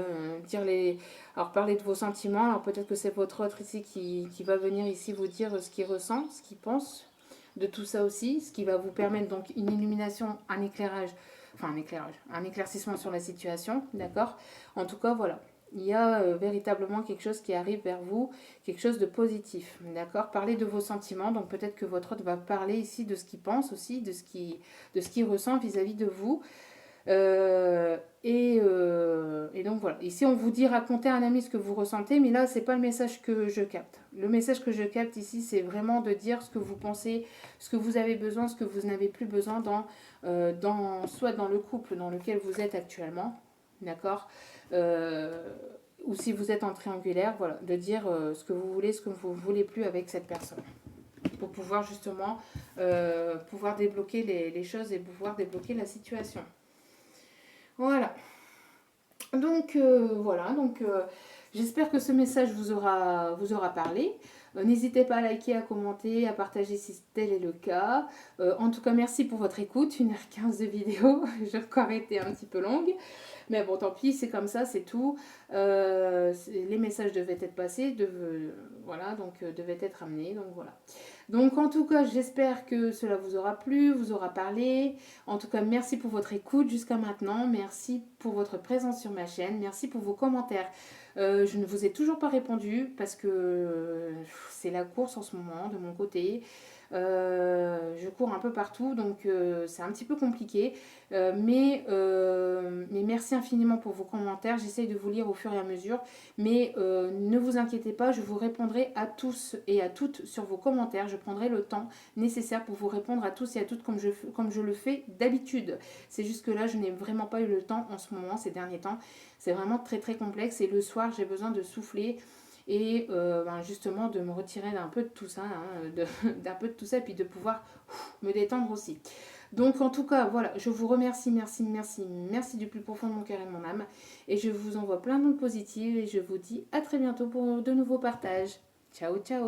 Dire les... Alors, parler de vos sentiments. Alors, peut-être que c'est votre autre ici qui va venir ici vous dire ce qu'il ressent, ce qu'il pense de tout ça aussi. Ce qui va vous permettre donc une illumination, un éclairage. Enfin, un éclaircissement sur la situation, d'accord. En tout cas, voilà. Il y a véritablement quelque chose qui arrive vers vous, quelque chose de positif, d'accord. Parlez de vos sentiments, donc peut-être que votre hôte va parler ici de ce qu'il pense aussi, de ce qu'il ressent vis-à-vis de vous. Et donc voilà. Ici, on vous dit raconter à un ami ce que vous ressentez, mais là, c'est pas le message que je capte. Le message que je capte ici, c'est vraiment de dire ce que vous pensez, ce que vous avez besoin, ce que vous n'avez plus besoin soit dans le couple dans lequel vous êtes actuellement, d'accord, ou si vous êtes en triangulaire, voilà, de dire ce que vous voulez, ce que vous voulez plus avec cette personne, pour pouvoir justement pouvoir débloquer les choses et pouvoir débloquer la situation. Voilà. Donc voilà, donc j'espère que ce message vous aura parlé. N'hésitez pas à liker, à commenter, à partager si tel est le cas. En tout cas, merci pour votre écoute. 1h15 de vidéo. J'ai encore été un petit peu longue. Mais bon, tant pis, c'est comme ça, c'est tout. Les messages devaient être passés, voilà, donc devaient être amenés. Donc voilà. Donc en tout cas, j'espère que cela vous aura plu, vous aura parlé. En tout cas, merci pour votre écoute jusqu'à maintenant. Merci pour votre présence sur ma chaîne. Merci pour vos commentaires. Je ne vous ai toujours pas répondu parce que c'est la course en ce moment de mon côté. Je cours un peu partout, donc c'est un petit peu compliqué. Mais merci infiniment pour vos commentaires. J'essaye de vous lire au fur et à mesure. Mais ne vous inquiétez pas, je vous répondrai à tous et à toutes sur vos commentaires. Je prendrai le temps nécessaire pour vous répondre à tous et à toutes comme je le fais d'habitude. C'est juste que là, je n'ai vraiment pas eu le temps en ce moment, ces derniers temps. C'est vraiment très très complexe et le soir, j'ai besoin de souffler et justement de me retirer d'un peu de tout ça, d'un peu de tout ça, et puis de pouvoir me détendre aussi. Donc en tout cas, voilà, je vous remercie, merci du plus profond de mon cœur et de mon âme. Et je vous envoie plein d'ondes positives et je vous dis à très bientôt pour de nouveaux partages. Ciao, ciao.